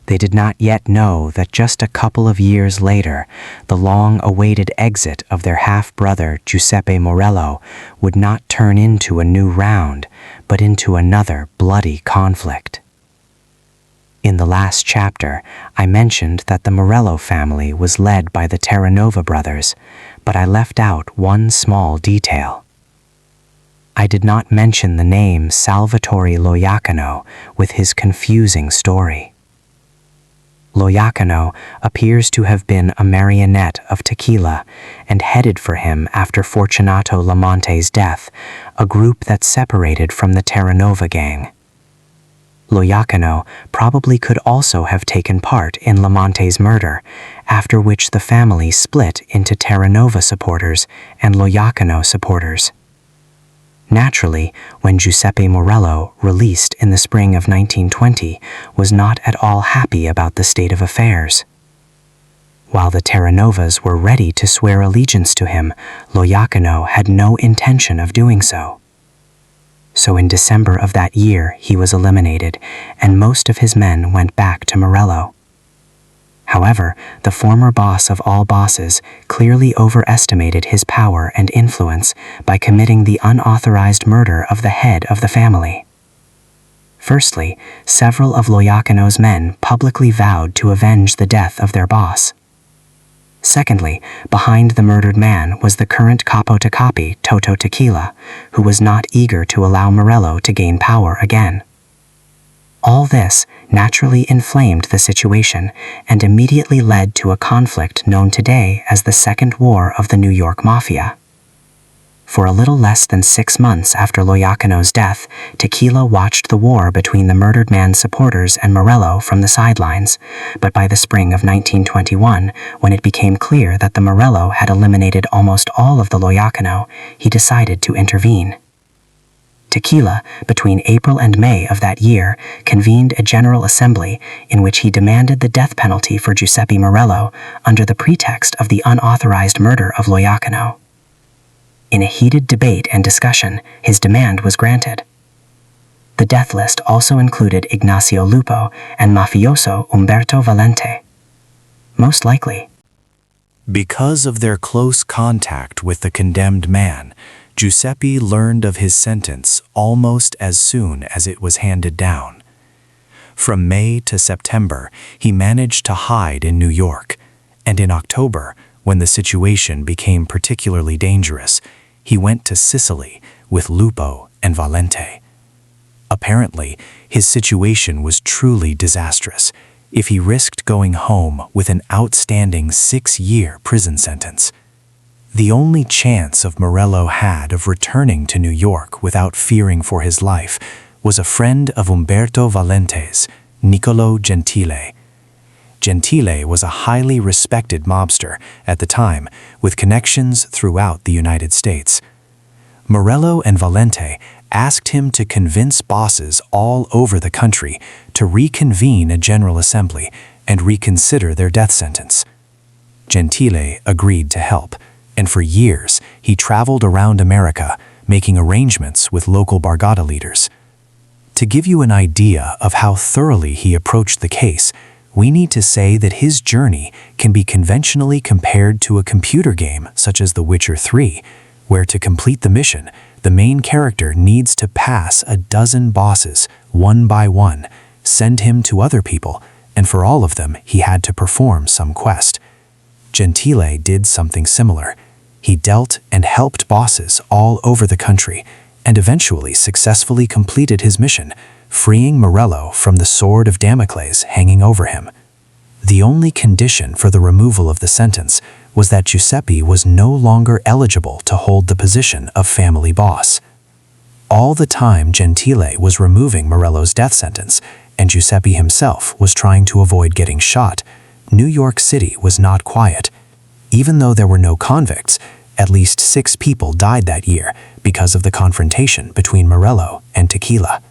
They did not yet know that just a couple of years later, the long-awaited exit of their half-brother Giuseppe Morello would not turn into a new round, but into another bloody conflict. In the last chapter, I mentioned that the Morello family was led by the Terranova brothers, but I left out one small detail. I did not mention the name Salvatore Loiacano with his confusing story. Loiacano appears to have been a marionette of tequila and headed for him after Fortunato Lamonte's death, a group that separated from the Terranova gang. Loiacano probably could also have taken part in Lamonte's murder, after which the family split into Terranova supporters and Loiacano supporters. Naturally, when Giuseppe Morello, released in the spring of 1920, was not at all happy about the state of affairs. While the Terranovas were ready to swear allegiance to him, Loiacano had no intention of doing so. So in December of that year, he was eliminated, and most of his men went back to Morello. However, the former boss of all bosses clearly overestimated his power and influence by committing the unauthorized murder of the head of the family. Firstly, several of Loiacano's men publicly vowed to avenge the death of their boss. Secondly, behind the murdered man was the current capo to capi, Toto Tequila, who was not eager to allow Morello to gain power again. All this naturally inflamed the situation and immediately led to a conflict known today as the Second War of the New York Mafia. For a little less than 6 months after Loiacono's death, Tequila watched the war between the murdered man's supporters and Morello from the sidelines, but by the spring of 1921, when it became clear that the Morello had eliminated almost all of the Loiacono, he decided to intervene. Tequila, between April and May of that year, convened a General Assembly in which he demanded the death penalty for Giuseppe Morello under the pretext of the unauthorized murder of Loiacono. In a heated debate and discussion, his demand was granted. The death list also included Ignacio Lupo and mafioso Umberto Valente. Most likely, because of their close contact with the condemned man, Giuseppe learned of his sentence almost as soon as it was handed down. From May to September, he managed to hide in New York, and in October, when the situation became particularly dangerous, he went to Sicily with Lupo and Valente. Apparently, his situation was truly disastrous if he risked going home with an outstanding 6-year prison sentence. The only chance of Morello had of returning to New York without fearing for his life was a friend of Umberto Valente's, Niccolo Gentile. Gentile was a highly respected mobster at the time, with connections throughout the United States. Morello and Valente asked him to convince bosses all over the country to reconvene a General Assembly and reconsider their death sentence. Gentile agreed to help, and for years he traveled around America, making arrangements with local Bargata leaders. To give you an idea of how thoroughly he approached the case, we need to say that his journey can be conventionally compared to a computer game such as The Witcher 3, where to complete the mission, the main character needs to pass a dozen bosses, one by one, send him to other people, and for all of them he had to perform some quest. Gentile did something similar. He dealt and helped bosses all over the country, and eventually successfully completed his mission, freeing Morello from the sword of Damocles hanging over him. The only condition for the removal of the sentence was that Giuseppe was no longer eligible to hold the position of family boss. All the time Gentile was removing Morello's death sentence, and Giuseppe himself was trying to avoid getting shot, New York City was not quiet. Even though there were no convicts, at least 6 people died that year because of the confrontation between Morello and Tequila.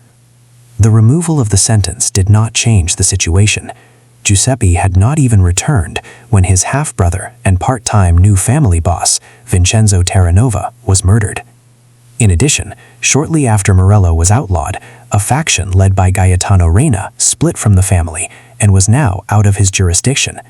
The removal of the sentence did not change the situation. Giuseppe had not even returned when his half-brother and part-time new family boss, Vincenzo Terranova, was murdered. In addition, shortly after Morello was outlawed, a faction led by Gaetano Reina split from the family and was now out of his jurisdiction.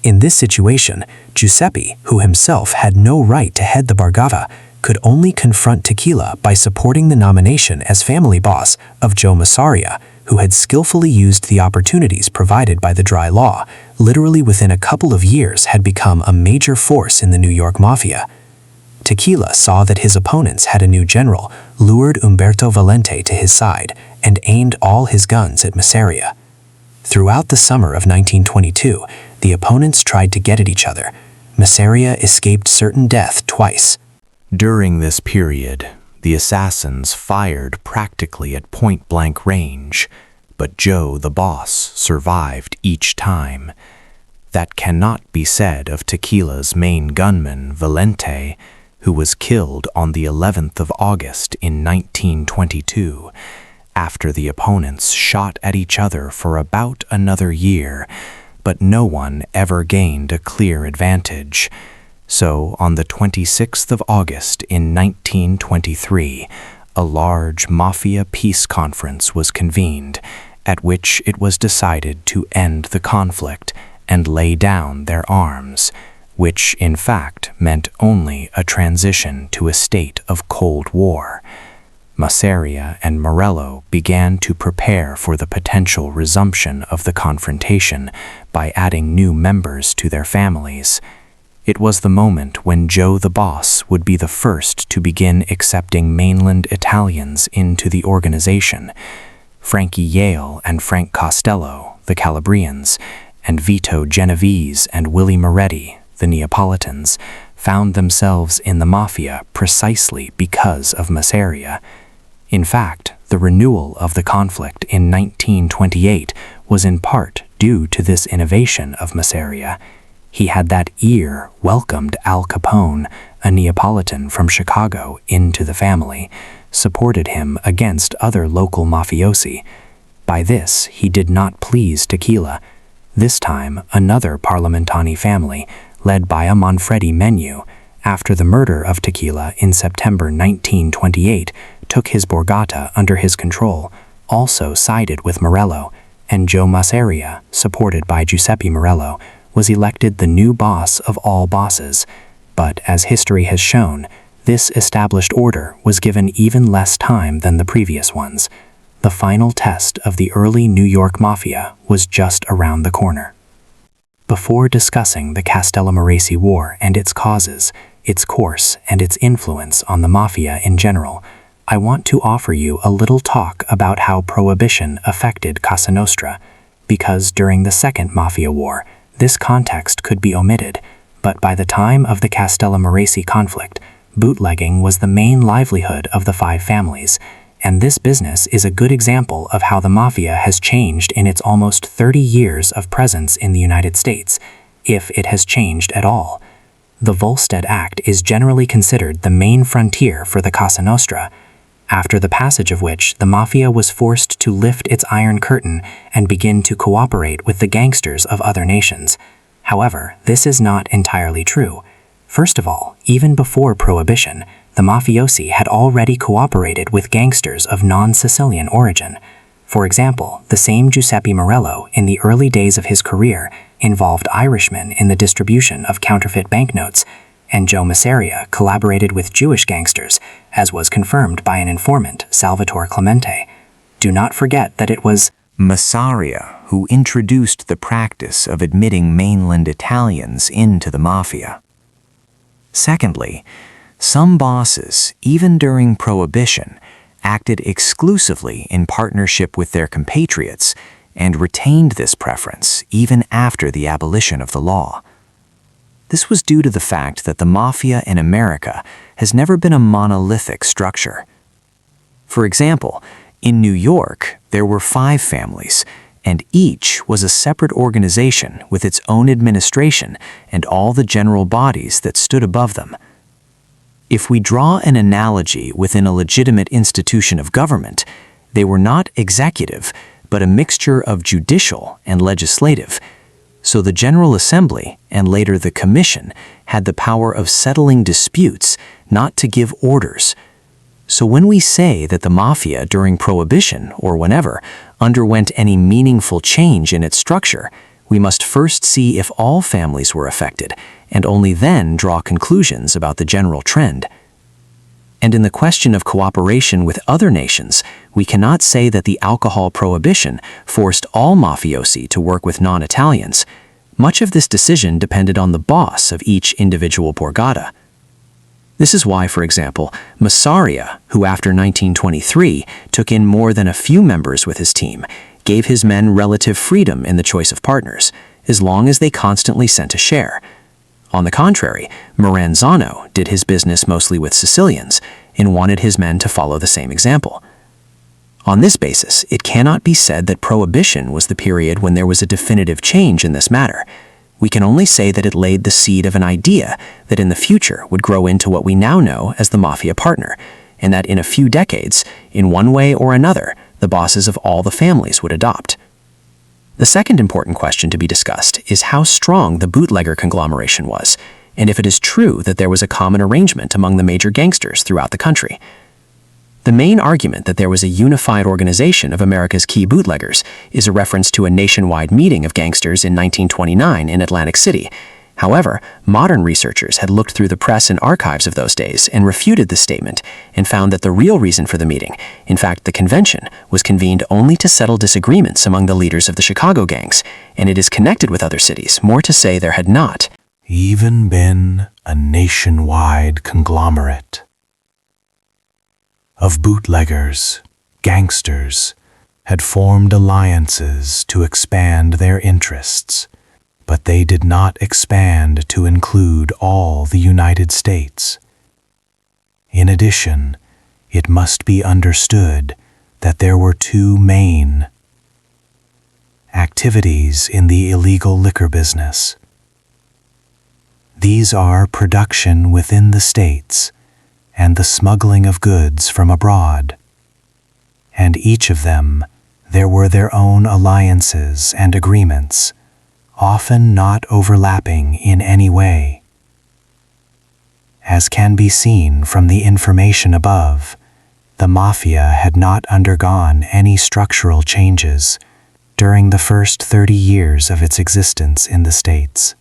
In this situation, Giuseppe, who himself had no right to head the Bargava, could only confront Tequila by supporting the nomination as family boss of Joe Massaria, who had skillfully used the opportunities provided by the dry law, literally within a couple of years had become a major force in the New York Mafia. Tequila saw that his opponents had a new general, lured Umberto Valente to his side, and aimed all his guns at Massaria. Throughout the summer of 1922, the opponents tried to get at each other. Massaria escaped certain death twice. During this period, the assassins fired practically at point-blank range, but Joe the boss survived each time. That cannot be said of Tequila's main gunman, Valente, who was killed on the 11th of August in 1922, after the opponents shot at each other for about another year, but no one ever gained a clear advantage. So, on the 26th of August in 1923, a large Mafia peace conference was convened, at which it was decided to end the conflict and lay down their arms, which in fact meant only a transition to a state of Cold War. Massaria and Morello began to prepare for the potential resumption of the confrontation by adding new members to their families. It was the moment when Joe the boss would be the first to begin accepting mainland Italians into the organization. Frankie Yale and Frank Costello, the Calabrians, and Vito Genovese and Willie Moretti, the Neapolitans, found themselves in the Mafia precisely because of Masseria. In fact, the renewal of the conflict in 1928 was in part due to this innovation of Masseria. He had that year welcomed Al Capone, a Neapolitan from Chicago, into the family, supported him against other local mafiosi. By this, he did not please Tequila. This time, another Parlamentani family, led by a Manfredi Menu, after the murder of Tequila in September 1928, took his Borgata under his control, also sided with Morello, and Joe Masseria, supported by Giuseppe Morello, was elected the new boss of all bosses. But as history has shown, this established order was given even less time than the previous ones. The final test of the early New York Mafia was just around the corner. Before discussing the Castellamarese War and its causes, its course, and its influence on the Mafia in general, I want to offer you a little talk about how Prohibition affected Cosa Nostra, because during the Second Mafia War, this context could be omitted, but by the time of the Castellamarese conflict, bootlegging was the main livelihood of the five families, and this business is a good example of how the Mafia has changed in its almost 30 years of presence in the United States, if it has changed at all. The Volstead Act is generally considered the main frontier for the Cosa Nostra, after the passage of which the Mafia was forced to lift its iron curtain and begin to cooperate with the gangsters of other nations. However, this is not entirely true. First of all, even before Prohibition, the mafiosi had already cooperated with gangsters of non-Sicilian origin. For example, the same Giuseppe Morello, in the early days of his career, involved Irishmen in the distribution of counterfeit banknotes, and Joe Masseria collaborated with Jewish gangsters, as was confirmed by an informant, Salvatore Clemente. Do not forget that it was Masseria who introduced the practice of admitting mainland Italians into the Mafia. Secondly, some bosses, even during Prohibition, acted exclusively in partnership with their compatriots and retained this preference even after the abolition of the law. This was due to the fact that the Mafia in America has never been a monolithic structure. For example, in New York, there were 5 families, and each was a separate organization with its own administration and all the general bodies that stood above them. If we draw an analogy within a legitimate institution of government, they were not executive, but a mixture of judicial and legislative. So the General Assembly, and later the Commission, had the power of settling disputes, not to give orders. So when we say that the Mafia during Prohibition, or whenever, underwent any meaningful change in its structure, we must first see if all families were affected, and only then draw conclusions about the general trend. And in the question of cooperation with other nations, we cannot say that the alcohol prohibition forced all mafiosi to work with non-Italians. Much of this decision depended on the boss of each individual borgata. This is why, for example, Masseria, who after 1923 took in more than a few members with his team, gave his men relative freedom in the choice of partners, as long as they constantly sent a share. On the contrary, Maranzano did his business mostly with Sicilians and wanted his men to follow the same example. On this basis, it cannot be said that Prohibition was the period when there was a definitive change in this matter. We can only say that it laid the seed of an idea that in the future would grow into what we now know as the Mafia partner, and that in a few decades, in one way or another, the bosses of all the families would adopt. The second important question to be discussed is how strong the bootlegger conglomeration was, and if it is true that there was a common arrangement among the major gangsters throughout the country. The main argument that there was a unified organization of America's key bootleggers is a reference to a nationwide meeting of gangsters in 1929 in Atlantic City. However, modern researchers had looked through the press and archives of those days and refuted this statement and found that the real reason for the meeting, in fact the convention, was convened only to settle disagreements among the leaders of the Chicago gangs, and it is connected with other cities, more to say there had not even been a nationwide conglomerate of bootleggers, gangsters, had formed alliances to expand their interests, but they did not expand to include all the United States. In addition, it must be understood that there were two main activities in the illegal liquor business. These are production within the states and the smuggling of goods from abroad. And each of them, there were their own alliances and agreements, often not overlapping in any way. As can be seen from the information above, the Mafia had not undergone any structural changes during the first 30 years of its existence in the States.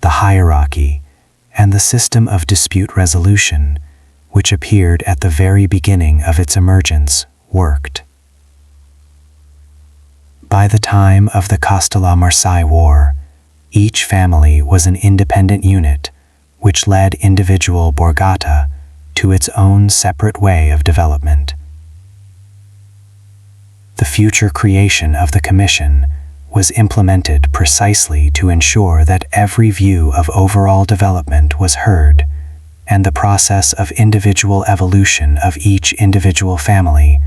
The hierarchy and the system of dispute resolution, which appeared at the very beginning of its emergence, worked. By the time of the Castellammarci War, each family was an independent unit, which led individual borgata to its own separate way of development. The future creation of the Commission was implemented precisely to ensure that every view of overall development was heard, and the process of individual evolution of each individual family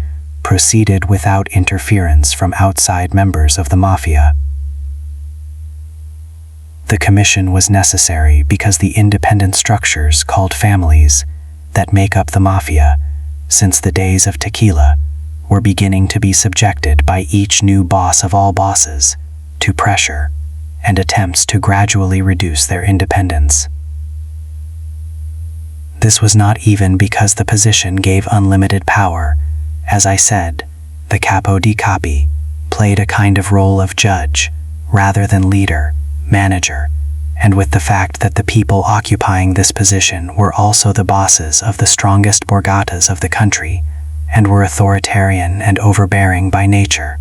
proceeded without interference from outside members of the Mafia. The Commission was necessary because the independent structures called families that make up the Mafia, since the days of tequila, were beginning to be subjected by each new boss of all bosses to pressure and attempts to gradually reduce their independence. This was not even because the position gave unlimited power. As I said, the capo di capi played a kind of role of judge rather than leader, manager, and with the fact that the people occupying this position were also the bosses of the strongest borgatas of the country and were authoritarian and overbearing by nature.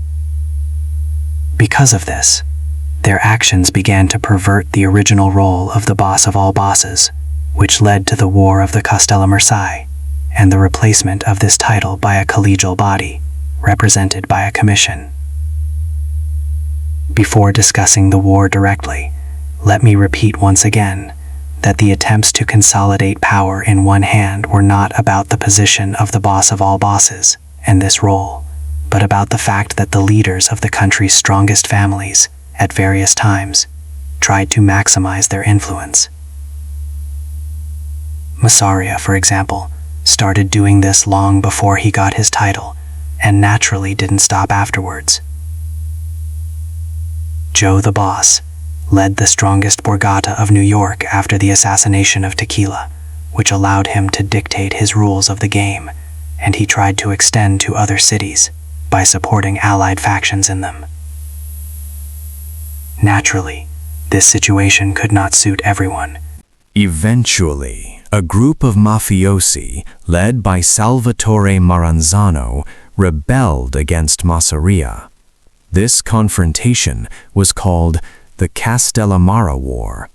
Because of this, their actions began to pervert the original role of the boss of all bosses, which led to the War of the Castellammarci and the replacement of this title by a collegial body, represented by a commission. Before discussing the war directly, let me repeat once again that the attempts to consolidate power in one hand were not about the position of the boss of all bosses and this role, but about the fact that the leaders of the country's strongest families, at various times, tried to maximize their influence. Massaria, for example, started doing this long before he got his title, and naturally didn't stop afterwards. Joe the Boss led the strongest borgata of New York after the assassination of Tequila, which allowed him to dictate his rules of the game, and he tried to extend to other cities by supporting allied factions in them. Naturally, this situation could not suit everyone. Eventually, a group of mafiosi, led by Salvatore Maranzano, rebelled against Massaria. This confrontation was called the Castellammarci War.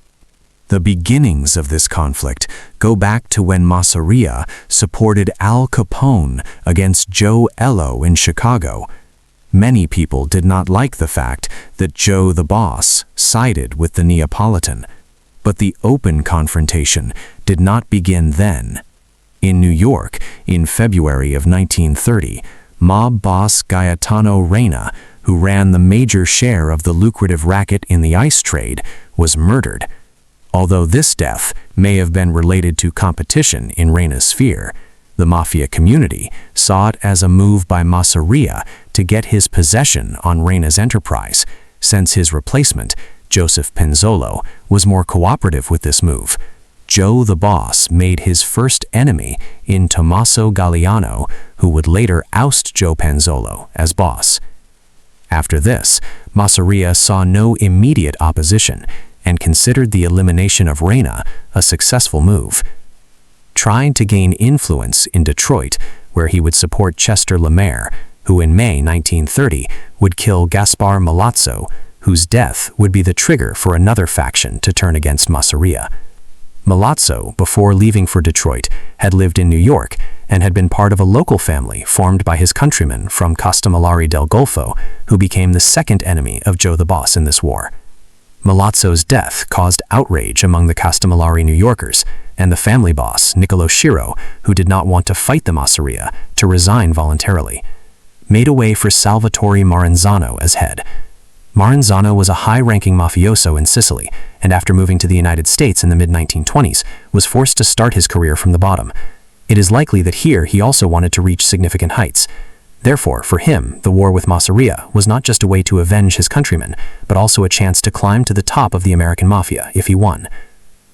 The beginnings of this conflict go back to when Massaria supported Al Capone against Joe Ello in Chicago. Many people did not like the fact that Joe the Boss sided with the Neapolitan, but the open confrontation did not begin then. In New York, in February of 1930, mob boss Gaetano Reina, who ran the major share of the lucrative racket in the ice trade, was murdered. Although this death may have been related to competition in Reina's sphere, the Mafia community saw it as a move by Massaria to get his possession on Reina's enterprise, since his replacement, Joseph Penzolo, was more cooperative with this move. Joe the Boss made his first enemy in Tommaso Galliano, who would later oust Joe Penzolo as boss. After this, Massaria saw no immediate opposition and considered the elimination of Reina a successful move. Trying to gain influence in Detroit, where he would support Chester Lemaire, who in May 1930 would kill Gaspar Milazzo, whose death would be the trigger for another faction to turn against Massaria. Milazzo, before leaving for Detroit, had lived in New York and had been part of a local family formed by his countrymen from Castellamare del Golfo, who became the second enemy of Joe the Boss in this war. Milazzo's death caused outrage among the Castellamare New Yorkers, and the family boss, Niccolo Schiro, who did not want to fight the Masseria, to resign voluntarily, made a way for Salvatore Maranzano as head. Maranzano was a high-ranking mafioso in Sicily, and after moving to the United States in the mid-1920s, was forced to start his career from the bottom. It is likely that here he also wanted to reach significant heights. Therefore, for him, the war with Masseria was not just a way to avenge his countrymen, but also a chance to climb to the top of the American Mafia if he won.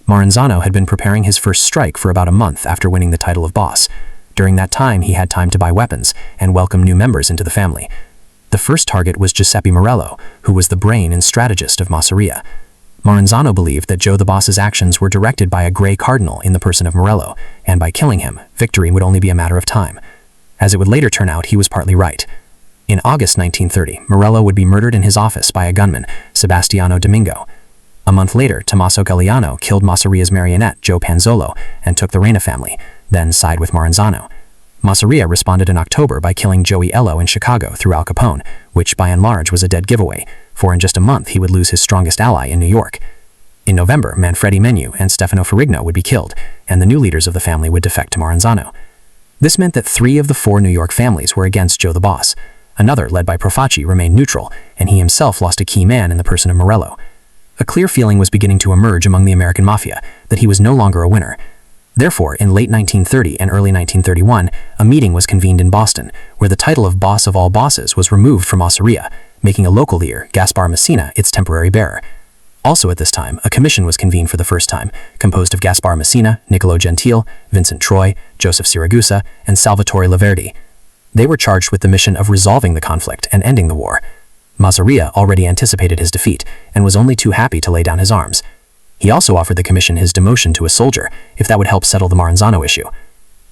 Maranzano had been preparing his first strike for about a month after winning the title of boss. During that time, he had time to buy weapons and welcome new members into the family. The first target was Giuseppe Morello, who was the brain and strategist of Masseria. Maranzano believed that Joe the Boss's actions were directed by a gray cardinal in the person of Morello, and by killing him, victory would only be a matter of time. As it would later turn out, he was partly right. In August 1930, Morello would be murdered in his office by a gunman, Sebastiano Domingo. A month later, Tommaso Galliano killed Masseria's marionette, Joe Panzolo, and took the Reina family, then side with Maranzano. Masseria responded in October by killing Joey Ello in Chicago through Al Capone, which by and large was a dead giveaway, for in just a month he would lose his strongest ally in New York. In November, Manfredi Menu and Stefano Ferrigno would be killed, and the new leaders of the family would defect to Maranzano. This meant that 3 of the 4 New York families were against Joe the Boss. Another, led by Profaci, remained neutral, and he himself lost a key man in the person of Morello. A clear feeling was beginning to emerge among the American Mafia that he was no longer a winner. Therefore, in late 1930 and early 1931, a meeting was convened in Boston, where the title of boss of all bosses was removed from Masseria, making a local leader, Gaspar Messina, its temporary bearer. Also at this time, a commission was convened for the first time, composed of Gaspar Messina, Niccolo Gentile, Vincent Troy, Joseph Siragusa, and Salvatore Laverdi. They were charged with the mission of resolving the conflict and ending the war. Masseria already anticipated his defeat and was only too happy to lay down his arms. He also offered the commission his demotion to a soldier, if that would help settle the Maranzano issue.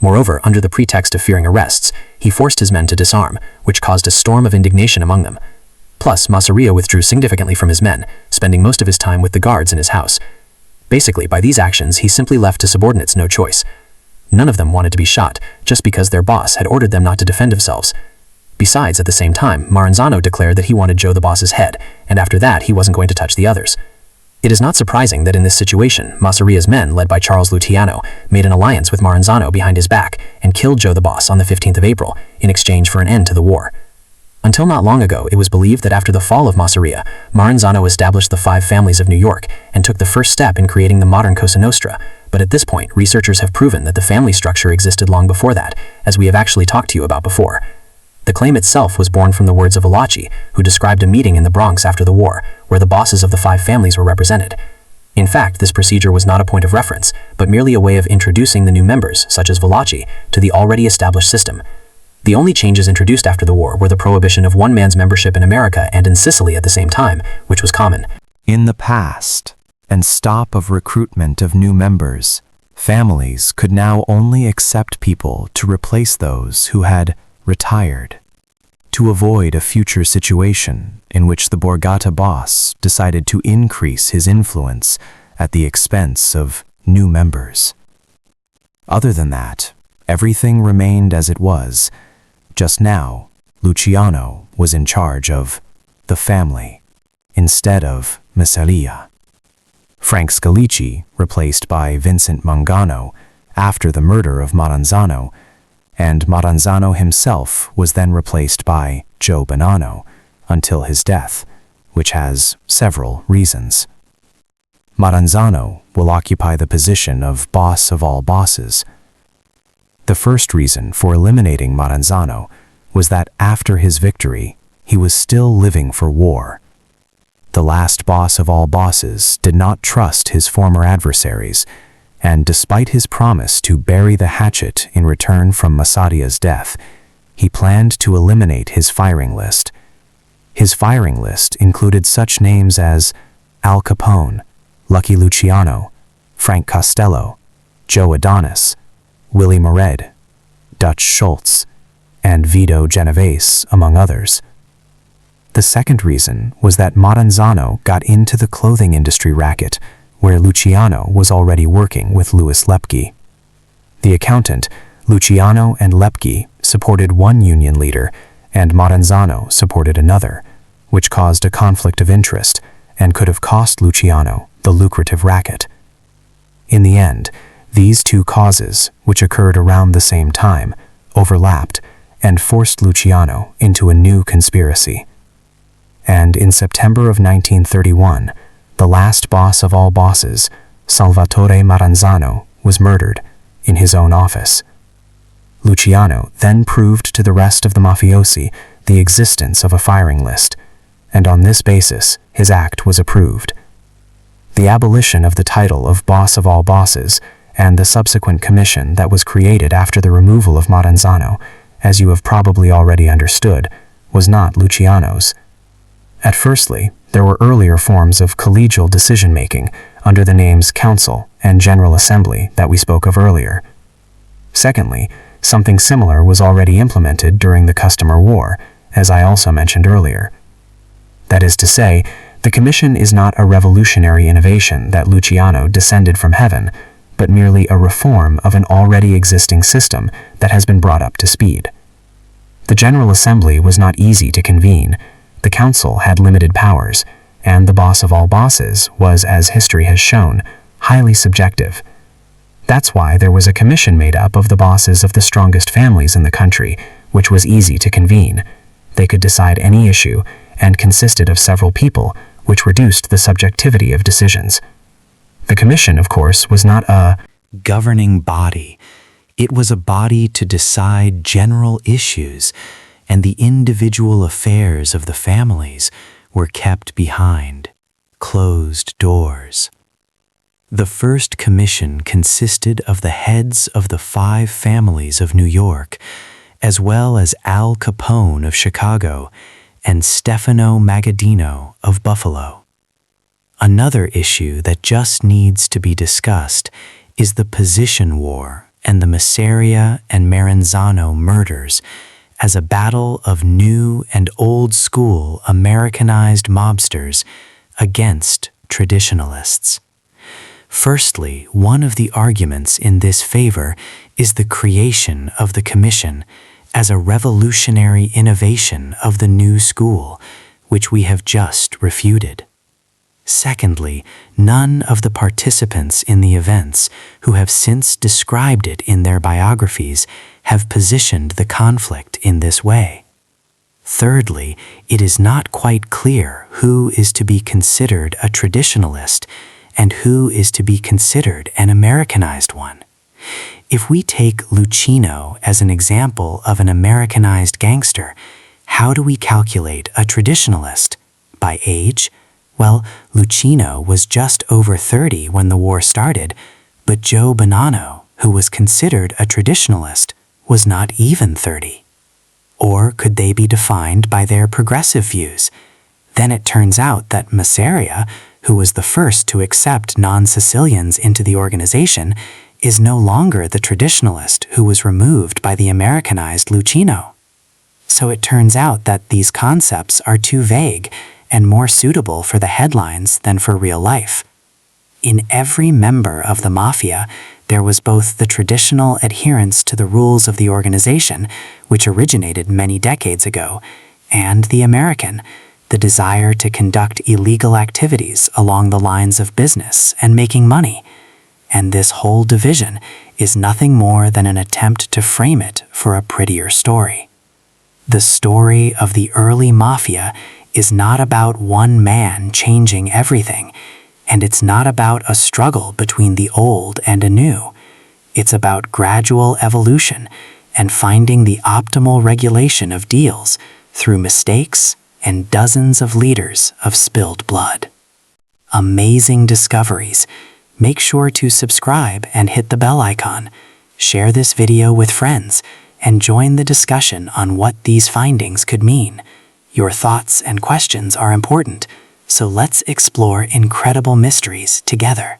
Moreover, under the pretext of fearing arrests, he forced his men to disarm, which caused a storm of indignation among them. Plus, Masseria withdrew significantly from his men, spending most of his time with the guards in his house. Basically, by these actions, he simply left his subordinates no choice. None of them wanted to be shot, just because their boss had ordered them not to defend themselves. Besides, at the same time, Maranzano declared that he wanted Joe the Boss's head, and after that, he wasn't going to touch the others. It is not surprising that in this situation, Masseria's men, led by Charles Luciano, made an alliance with Maranzano behind his back and killed Joe the Boss on the 15th of April in exchange for an end to the war. Until not long ago, it was believed that after the fall of Masseria, Maranzano established the 5 families of New York and took the first step in creating the modern Cosa Nostra, but at this point, researchers have proven that the family structure existed long before that, as we have actually talked to you about before. The claim itself was born from the words of Valachi, who described a meeting in the Bronx after the war, where the bosses of the 5 families were represented. In fact, this procedure was not a point of reference, but merely a way of introducing the new members, such as Valachi, to the already established system. The only changes introduced after the war were the prohibition of one man's membership in America and in Sicily at the same time, which was common. In the past, and stop of recruitment of new members, families could now only accept people to replace those who had retired. To avoid a future situation in which the Borgata boss decided to increase his influence at the expense of new members. Other than that, everything remained as it was. Just now, Luciano was in charge of the family instead of Masseria. Frank Scalici, replaced by Vincent Mangano after the murder of Maranzano, and Maranzano himself was then replaced by Joe Bonanno until his death, which has several reasons. Maranzano will occupy the position of boss of all bosses. The first reason for eliminating Maranzano was that after his victory, he was still living for war. The last boss of all bosses did not trust his former adversaries, and despite his promise to bury the hatchet in return from Masseria's death, he planned to eliminate his firing list. His firing list included such names as Al Capone, Lucky Luciano, Frank Costello, Joe Adonis, Willie Mored, Dutch Schultz, and Vito Genovese, among others. The second reason was that Maranzano got into the clothing industry racket where Luciano was already working with Louis Lepke. The accountant, Luciano and Lepke supported one union leader, and Maranzano supported another, which caused a conflict of interest and could have cost Luciano the lucrative racket. In the end, these two causes, which occurred around the same time, overlapped and forced Luciano into a new conspiracy. And in September of 1931, the last boss of all bosses, Salvatore Maranzano, was murdered in his own office. Luciano then proved to the rest of the mafiosi the existence of a firing list, and on this basis his act was approved. The abolition of the title of boss of all bosses and the subsequent commission that was created after the removal of Maranzano, as you have probably already understood, was not Luciano's. At firstly, there were earlier forms of collegial decision-making under the names Council and General Assembly that we spoke of earlier. Secondly, something similar was already implemented during the Customer War, as I also mentioned earlier. That is to say, the commission is not a revolutionary innovation that Luciano descended from heaven, but merely a reform of an already existing system that has been brought up to speed. The General Assembly was not easy to convene, the council had limited powers, and the boss of all bosses was, as history has shown, highly subjective. That's why there was a commission made up of the bosses of the strongest families in the country, which was easy to convene. They could decide any issue, and consisted of several people, which reduced the subjectivity of decisions. The commission, of course, was not a governing body. It was a body to decide general issues, and the individual affairs of the families were kept behind closed doors. The first commission consisted of the heads of the 5 families of New York, as well as Al Capone of Chicago and Stefano Magaddino of Buffalo. Another issue that just needs to be discussed is the position war and the Masseria and Maranzano murders as a battle of new and old school Americanized mobsters against traditionalists. Firstly, one of the arguments in this favor is the creation of the commission as a revolutionary innovation of the new school, which we have just refuted. Secondly, none of the participants in the events who have since described it in their biographies have positioned the conflict in this way. Thirdly, it is not quite clear who is to be considered a traditionalist and who is to be considered an Americanized one. If we take Lucino as an example of an Americanized gangster, how do we calculate a traditionalist? By age? Well, Lucino was just over 30 when the war started, but Joe Bonanno, who was considered a traditionalist, was not even 30. Or could they be defined by their progressive views? Then it turns out that Masseria, who was the first to accept non-Sicilians into the organization, is no longer the traditionalist who was removed by the Americanized Lucino. So it turns out that these concepts are too vague and more suitable for the headlines than for real life. In every member of the Mafia, there was both the traditional adherence to the rules of the organization, which originated many decades ago, and the American, the desire to conduct illegal activities along the lines of business and making money. And this whole division is nothing more than an attempt to frame it for a prettier story. The story of the early Mafia is not about one man changing everything, and it's not about a struggle between the old and a new. It's about gradual evolution and finding the optimal regulation of deals through mistakes and dozens of liters of spilled blood. Amazing discoveries. Make sure to subscribe and hit the bell icon. Share this video with friends and join the discussion on what these findings could mean. Your thoughts and questions are important, so let's explore incredible mysteries together.